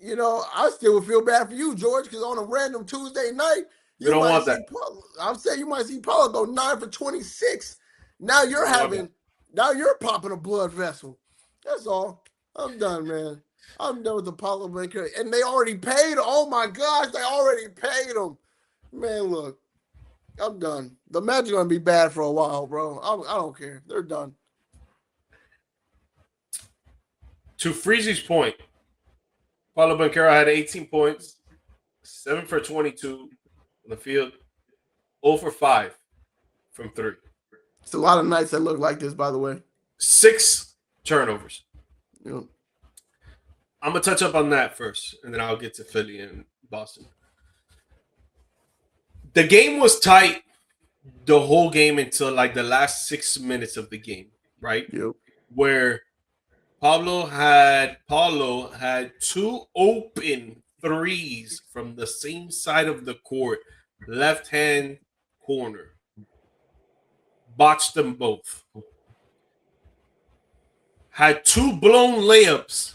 I still would feel bad for you, George, because on a random Tuesday night, We you don't might want that. see Paul. I'm saying you might see Paulo go 9 for 26. Now We don't want now you're popping a blood vessel. That's all. I'm done, man. I'm done with the Paulo Banker. And they already paid. Oh my gosh, they already paid him. Man, look, I'm done. The Magic gonna be bad for a while, bro. I don't care. They're done. To Freezy's point, Paulo Banquero had 18 points, 7 for 22 on the field, 0 for 5 from 3. It's a lot of nights that look like this, by the way. 6 turnovers. You know, I'm going to touch up on that first, and then I'll get to Philly and Boston. The game was tight the whole game until like the last 6 minutes of the game, right? yep. Where Paulo had 2 open threes from the same side of the court, left hand corner. Botched them both. Had 2 blown layups.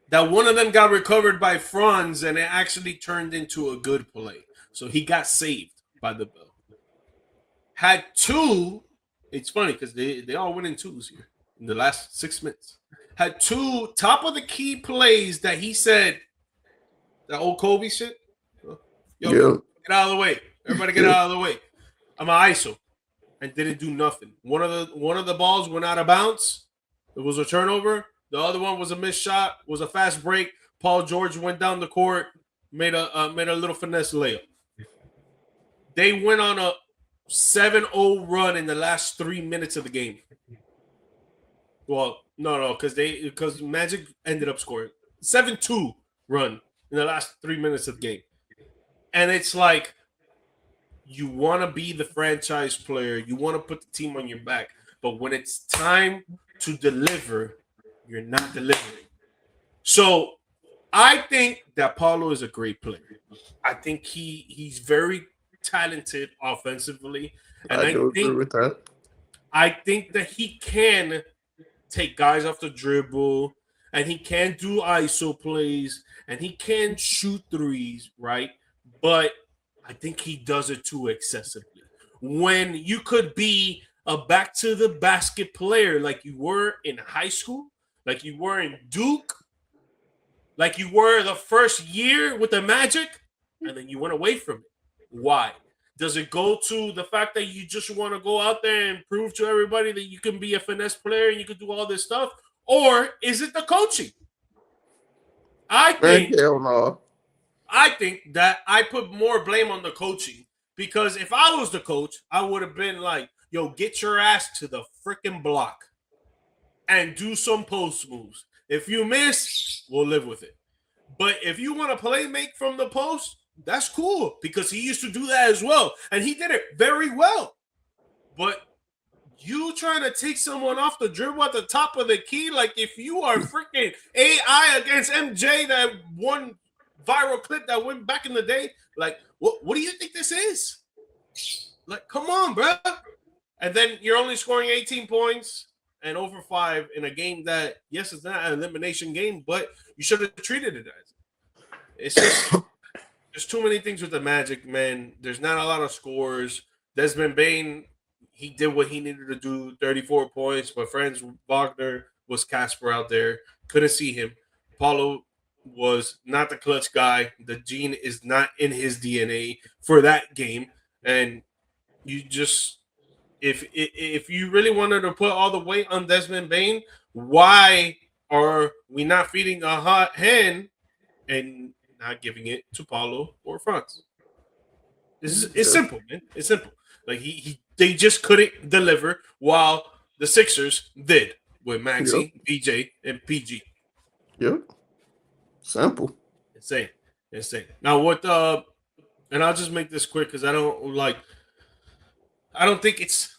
That one of them got recovered by Franz and it actually turned into a good play. So he got saved by the bell. Had 2, it's funny because they all went in 2s here in the last 6 minutes. Had 2 top of the key plays that he said, that old Kobe shit. Yo, Yeah. get out of the way. Everybody get out of the way. I'm an ISO. And didn't do nothing. One of the balls went out of bounds. It was a turnover. The other one was a missed shot. Was a fast break. Paul George went down the court, made a little finesse layup. They went on a 7-0 run in the last 3 minutes of the game. Well, no, because Magic ended up scoring 7-2 run in the last 3 minutes of the game, and it's like you want to be the franchise player, you want to put the team on your back, but when it's time to deliver, you're not delivering. So I think that Paulo is a great player. I think he's very talented offensively, and I do agree with that. I think that he can take guys off the dribble, and he can do ISO plays, and he can shoot threes, right? But I think he does it too excessively. When you could be a back to the basket player like you were in high school, like you were in Duke, like you were the first year with the Magic, and then you went away from it. Why? Does it go to the fact that you just want to go out there and prove to everybody that you can be a finesse player and you can do all this stuff? Or is it the coaching? I think Hell no. that I put more blame on the coaching, because if I was the coach, I would have been like, yo, get your ass to the freaking block and do some post moves. If you miss, we'll live with it. But if you want to play make from the post, that's cool because he used to do that as well. And he did it very well. But you trying to take someone off the dribble at the top of the key, like if you are freaking AI against MJ, that one viral clip that went back in the day, like what do you think this is? Like, come on, bro. And then you're only scoring 18 points and over 5 in a game that, yes, it's not an elimination game, but you should have treated it as. It's just there's too many things with the Magic, man. There's not a lot of scores. Desmond Bain, he did what he needed to do, 34 points. But friends, Wagner was Casper out there. Couldn't see him. Paulo was not the clutch guy. The gene is not in his DNA for that game. And you just if you really wanted to put all the weight on Desmond Bain, why are we not feeding a hot hen and not giving it to Paulo or Franz? It's simple, man. It's simple. Like they just couldn't deliver while the Sixers did with Maxi, BJ, and PG. Yep. Simple. Insane. Now what and I'll just make this quick because I don't think it's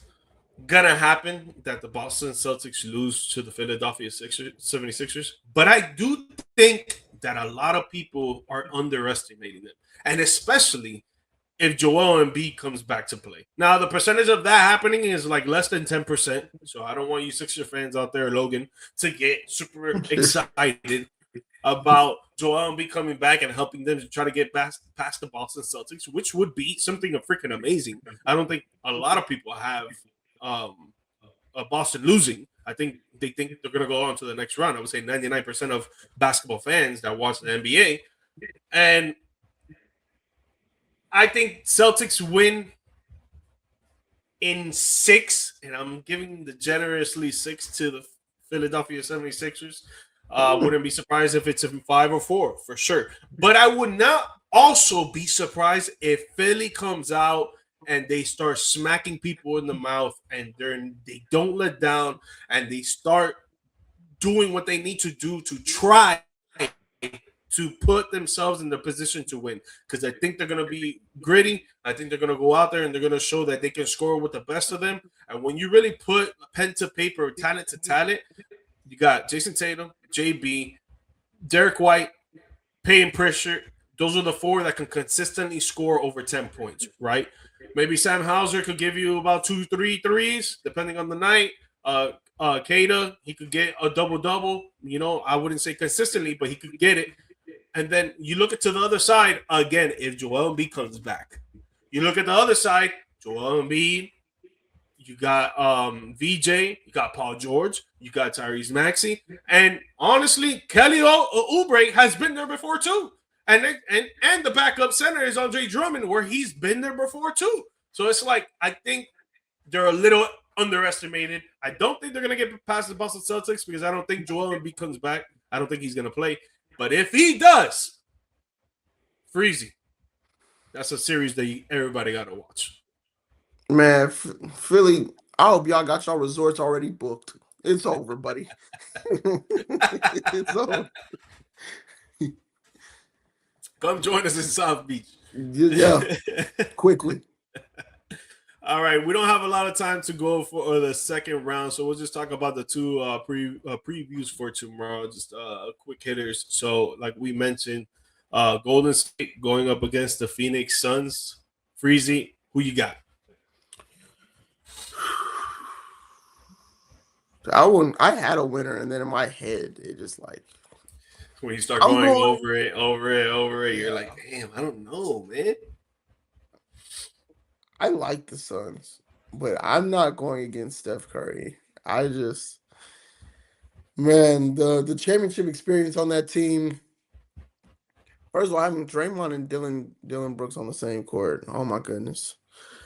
gonna happen that the Boston Celtics lose to the Philadelphia 76ers, but I do think that a lot of people are underestimating them, and especially if Joel Embiid comes back to play. Now, the percentage of that happening is like less than 10%, so I don't want you Sixer fans out there, Logan, to get super excited about Joel Embiid coming back and helping them to try to get past the Boston Celtics, which would be something freaking amazing. I don't think a lot of people have Boston losing. I think they think they're going to go on to the next round. I would say 99% of basketball fans that watch the NBA. And I think Celtics win in 6, and I'm giving the generously 6 to the Philadelphia 76ers. Wouldn't be surprised if it's in 5 or 4 for sure. But I would not also be surprised if Philly comes out and they start smacking people in the mouth and they don't let down and they start doing what they need to do to try to put themselves in the position to win. Because I think they're going to be gritty. I think they're going to go out there and they're going to show that they can score with the best of them. And when you really put pen to paper, talent to talent, you got Jason Tatum, JB, Derek White, Payne Pritchard. Those are the 4 that can consistently score over 10 points, right? Maybe Sam Hauser could give you about 2-3 threes, depending on the night. Kada, he could get a double-double. You know, I wouldn't say consistently, but he could get it. And then you look at to the other side, again, if Joel Embiid comes back. You look at the other side, Joel Embiid, you got VJ, you got Paul George, you got Tyrese Maxey, and honestly, Kelly Oubre has been there before too. And the backup center is Andre Drummond, where he's been there before too. So it's like I think they're a little underestimated. I don't think they're gonna get past the Boston Celtics because I don't think Joel Embiid comes back. I don't think he's gonna play. But if he does, Freezy, that's a series that everybody gotta watch. Man, Philly, I hope y'all got y'all resorts already booked. It's over, buddy. It's over. Come join us in South Beach. Yeah, quickly. All right, we don't have a lot of time to go for the second round, so we'll just talk about the 2 previews for tomorrow. Just quick hitters. So, like we mentioned, Golden State going up against the Phoenix Suns. Freezy, who you got? I had a winner, and then in my head, it just like when you start going over it, you're like, damn, I don't know, man. I like the Suns, but I'm not going against Steph Curry. Man, the championship experience on that team. First of all, having Draymond and Dylan Brooks on the same court. Oh my goodness,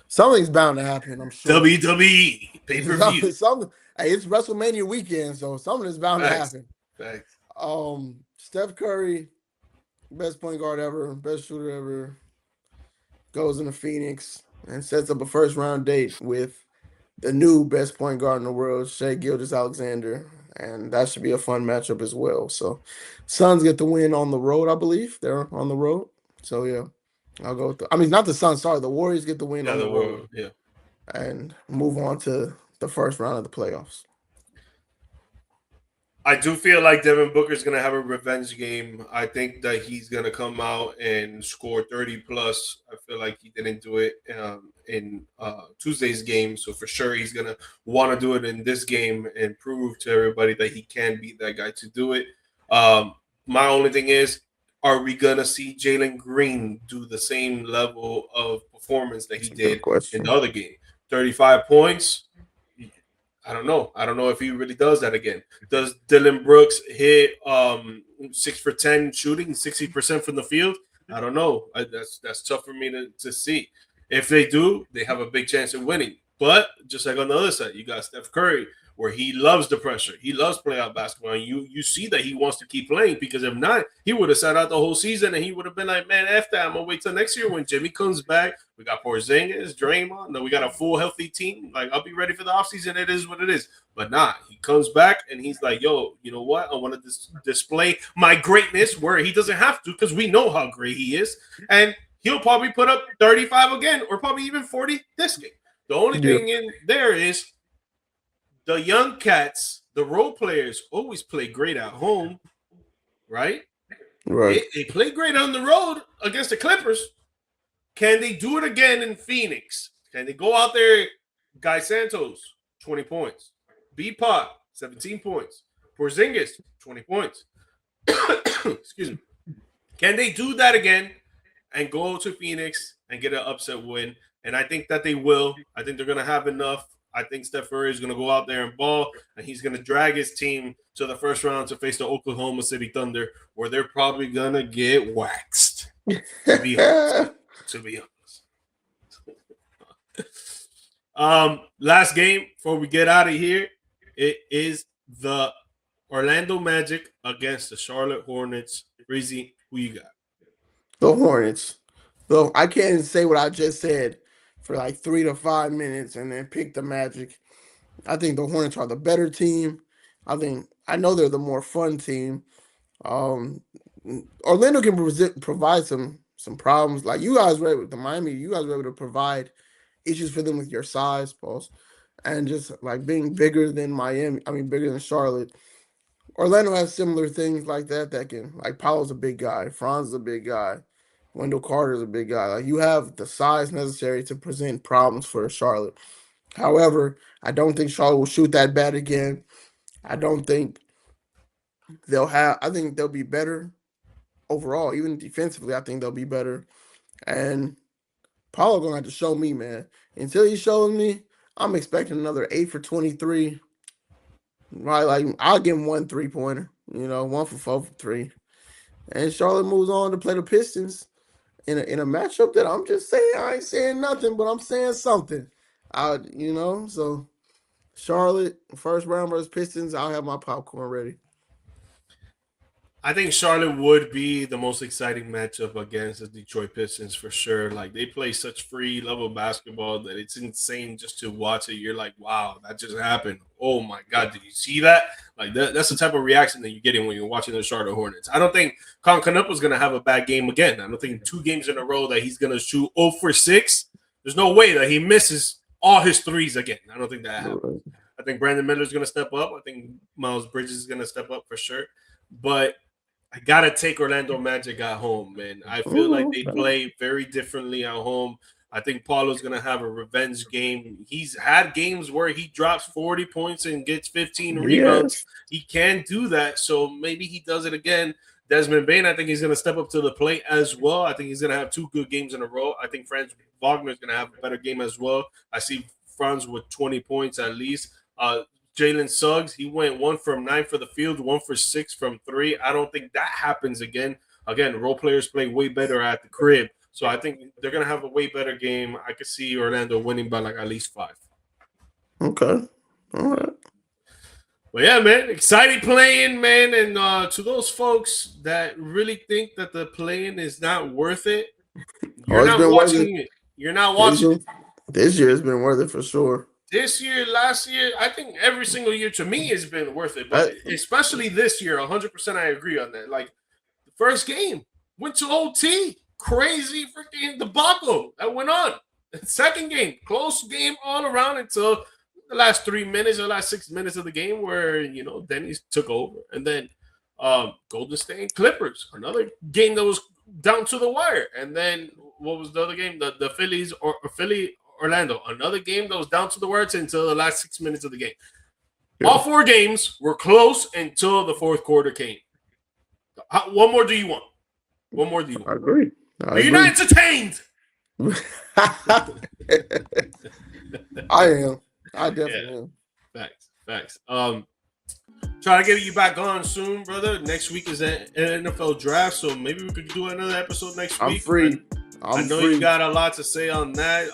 something's bound to happen. I'm sure. WWE pay-per-view. Hey, it's WrestleMania weekend, so something is bound to happen. Thanks. Steph Curry, best point guard ever, best shooter ever, goes into Phoenix and sets up a first round date with the new best point guard in the world, Shai Gilgeous-Alexander. and that should be a fun matchup as well. So, Suns get the win on the road, I believe they're on the road. So yeah, I'll go with I mean, not the Suns. Sorry, the Warriors get the win Yeah, on the the road world. Yeah. and move on to the first round of the playoffs. I do feel like Devin Booker's gonna have a revenge game. I think that he's gonna come out and score 30 plus. I feel like he didn't do it in Tuesday's game, so for sure he's gonna want to do it in this game and prove to everybody that he can beat that guy to do it. My only thing is, are we gonna see Jalen Green do the same level of performance that he That's a good did in the question. other game? 35 points. I don't know. I don't know if he really does that again. Does Dylan Brooks hit 6 for 10 shooting, 60% from the field? I don't know. That's tough for me to see. If they do, they have a big chance of winning. But just like on the other side, you got Steph Curry, where he loves the pressure. He loves playoff basketball. And you see that he wants to keep playing, because if not, he would have sat out the whole season and he would have been like, man, F that. I'm gonna wait till next year when Jimmy comes back. We got Porzingis, Draymond. No, we got a full healthy team. Like, I'll be ready for the offseason. It is what it is. But nah, he comes back and he's like, yo, you know what? I want to display my greatness where he doesn't have to, because we know how great he is. And he'll probably put up 35 again, or probably even 40 this game. The only Yeah, thing in there is the young cats, the role players, always play great at home, right? right. They play great on the road against the Clippers. Can they do it again in Phoenix? Can they go out there? Guy Santos, 20 points. B Pop, 17 points. Porzingis, 20 points. Excuse me. Can they do that again and go to Phoenix and get an upset win? And I think that they will. I think they're going to have enough. I think Steph Curry is going to go out there and ball, and he's going to drag his team to the first round to face the Oklahoma City Thunder, where they're probably going to get waxed. To be honest. To be honest. Last game before we get out of here, it is the Orlando Magic against the Charlotte Hornets. Freezy, who you got? The Hornets. Though I can't say what I just said for like 3 to 5 minutes and then pick the Magic. I think the Hornets are the better team. I know they're the more fun team. Um, Orlando can provide some problems. Like you guys were able to Miami, you guys were able to provide issues for them with your size, Pauls, and just like being bigger than Miami. I mean, bigger than Charlotte. Orlando has similar things like that. That can like Paolo's a big guy, Franz is a big guy, Wendell Carter's a big guy. Like you have the size necessary to present problems for Charlotte. However, I don't think Charlotte will shoot that bad again. I don't think they'll have. I think they'll be better overall, even defensively. I think they'll be better. And Paulo gonna have to show me, man. Until he shows me, I'm expecting another 8 for 23. Right, like I'll give him 1 3 pointer. One for 4 for 3. And Charlotte moves on to play the Pistons in a matchup that I'm just saying I ain't saying nothing, but I'm saying something. So Charlotte first round versus Pistons. I'll have my popcorn ready. I think Charlotte would be the most exciting matchup against the Detroit Pistons for sure. Like, they play such free level basketball that it's insane just to watch it. You're like, wow, that just happened. Oh my God, did you see that? Like, that's the type of reaction that you're getting when you're watching the Charlotte Hornets. I don't think Con Canupa's going to have a bad game again. I don't think 2 games in a row that he's going to shoot 0 for 6. There's no way that he misses all his threes again. I don't think that happens. I think Brandon Miller's going to step up. I think Miles Bridges is going to step up for sure. But I gotta take Orlando Magic at home, man. I feel like they play very differently at home. I think Paulo's gonna have a revenge game. He's had games where he drops 40 points and gets 15 rebounds. Yes. He can do that, so maybe he does it again. Desmond Bain, I think he's gonna step up to the plate as well. I think he's gonna have 2 good games in a row. I think Franz Wagner's gonna have a better game as well. I see Franz with 20 points at least. Jalen Suggs, he went 1 from 9 for the field, 1 for 6 from 3. I don't think that happens again. Again, role players play way better at the crib. So I think they're going to have a way better game. I could see Orlando winning by like at least 5. Okay. All right. But yeah, man, exciting playing, man. And to those folks that really think that the playing is not worth it, you're It's not been worth it. watching it. You're not watching it. This year has been worth it for sure. this year, last year, I think every single year to me has been worth it. But especially this year, 100% I agree on that. Like the first game went to OT. Crazy freaking debacle that went on. The second game, close game all around until the last 3 minutes or last 6 minutes of the game where, Denny's took over. And then Golden State Clippers, another game that was down to the wire. And then what was the other game? The Phillies or Philly Orlando, another game that was down to the wire until the last 6 minutes of the game. Yeah. All 4 games were close until the fourth quarter came. What more do you want? What more do you want? I agree. Are you not entertained? I am. I definitely am. Facts. Try to get you back on soon, brother. Next week is an NFL draft, so maybe we could do another episode next week. I'm free. I know you got a lot to say on that.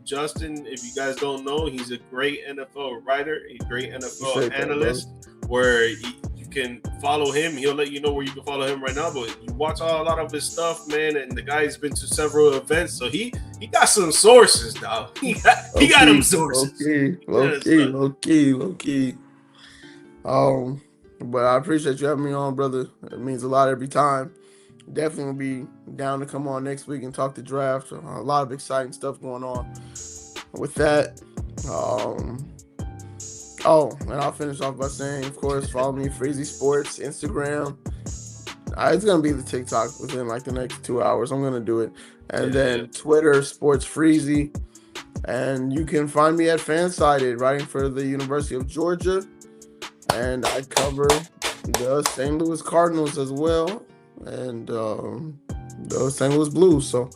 Justin, if you guys don't know, he's a great NFL writer, a great NFL analyst, where you can follow him. He'll let you know where you can follow him right now, but you watch a lot of his stuff, man, and the guy's been to several events, so he got some sources, dog. He got them sources. Low key. But I appreciate you having me on, brother. It means a lot every time. Definitely will be down to come on next week and talk the draft. A lot of exciting stuff going on. With that, and I'll finish off by saying, of course, follow me, Freezy Sports, Instagram. It's gonna be the TikTok within like the next 2 hours. I'm gonna do it, and then Twitter, Sports Freezy, and you can find me at Fansided, writing for the University of Georgia, and I cover the St. Louis Cardinals as well, and the St. Louis Blues. So,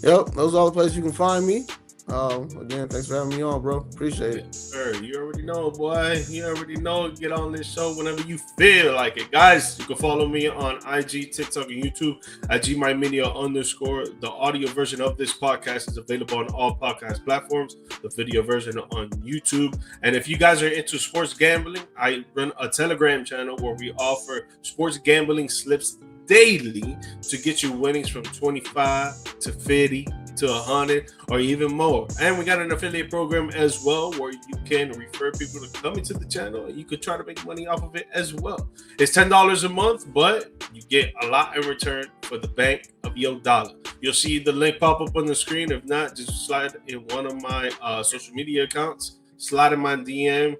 yep, those are all the places you can find me. Again, thanks for having me on, bro. Appreciate it. Sir, you already know, boy. You already know. Get on this show whenever you feel like it. Guys, you can follow me on IG, TikTok, and YouTube at GMike_. The audio version of this podcast is available on all podcast platforms. The video version on YouTube. And if you guys are into sports gambling, I run a Telegram channel where we offer sports gambling slips daily to get you winnings from 25 to 50 to 100 or even more. And we got an affiliate program as well where you can refer people to come into the channel and you could try to make money off of it as well. It's $10 a month, but you get a lot in return for the bank of your dollar. You'll see the link pop up on the screen. If not, just slide in one of my social media accounts, slide in my DM.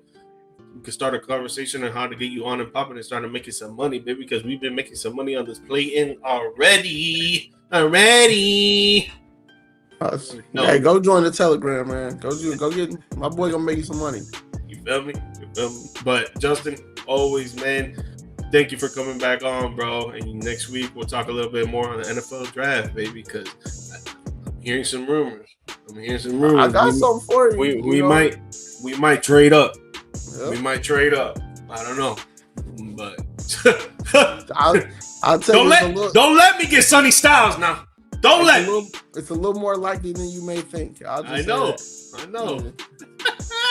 We can start a conversation on how to get you on and popping and start making some money, baby, because we've been making some money on this play-in already. No. Hey, go join the Telegram, man. Go get my boy gonna make you some money. You feel me? But Justin, always, man, thank you for coming back on, bro. And next week we'll talk a little bit more on the NFL draft, baby, because I'm hearing some rumors. I got something for you. We might trade up. Yep. We might trade up. I don't know, but I'll tell don't let me get Sonny Styles now. It's a little more likely than you may think. I know.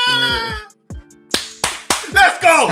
Yeah. Let's go.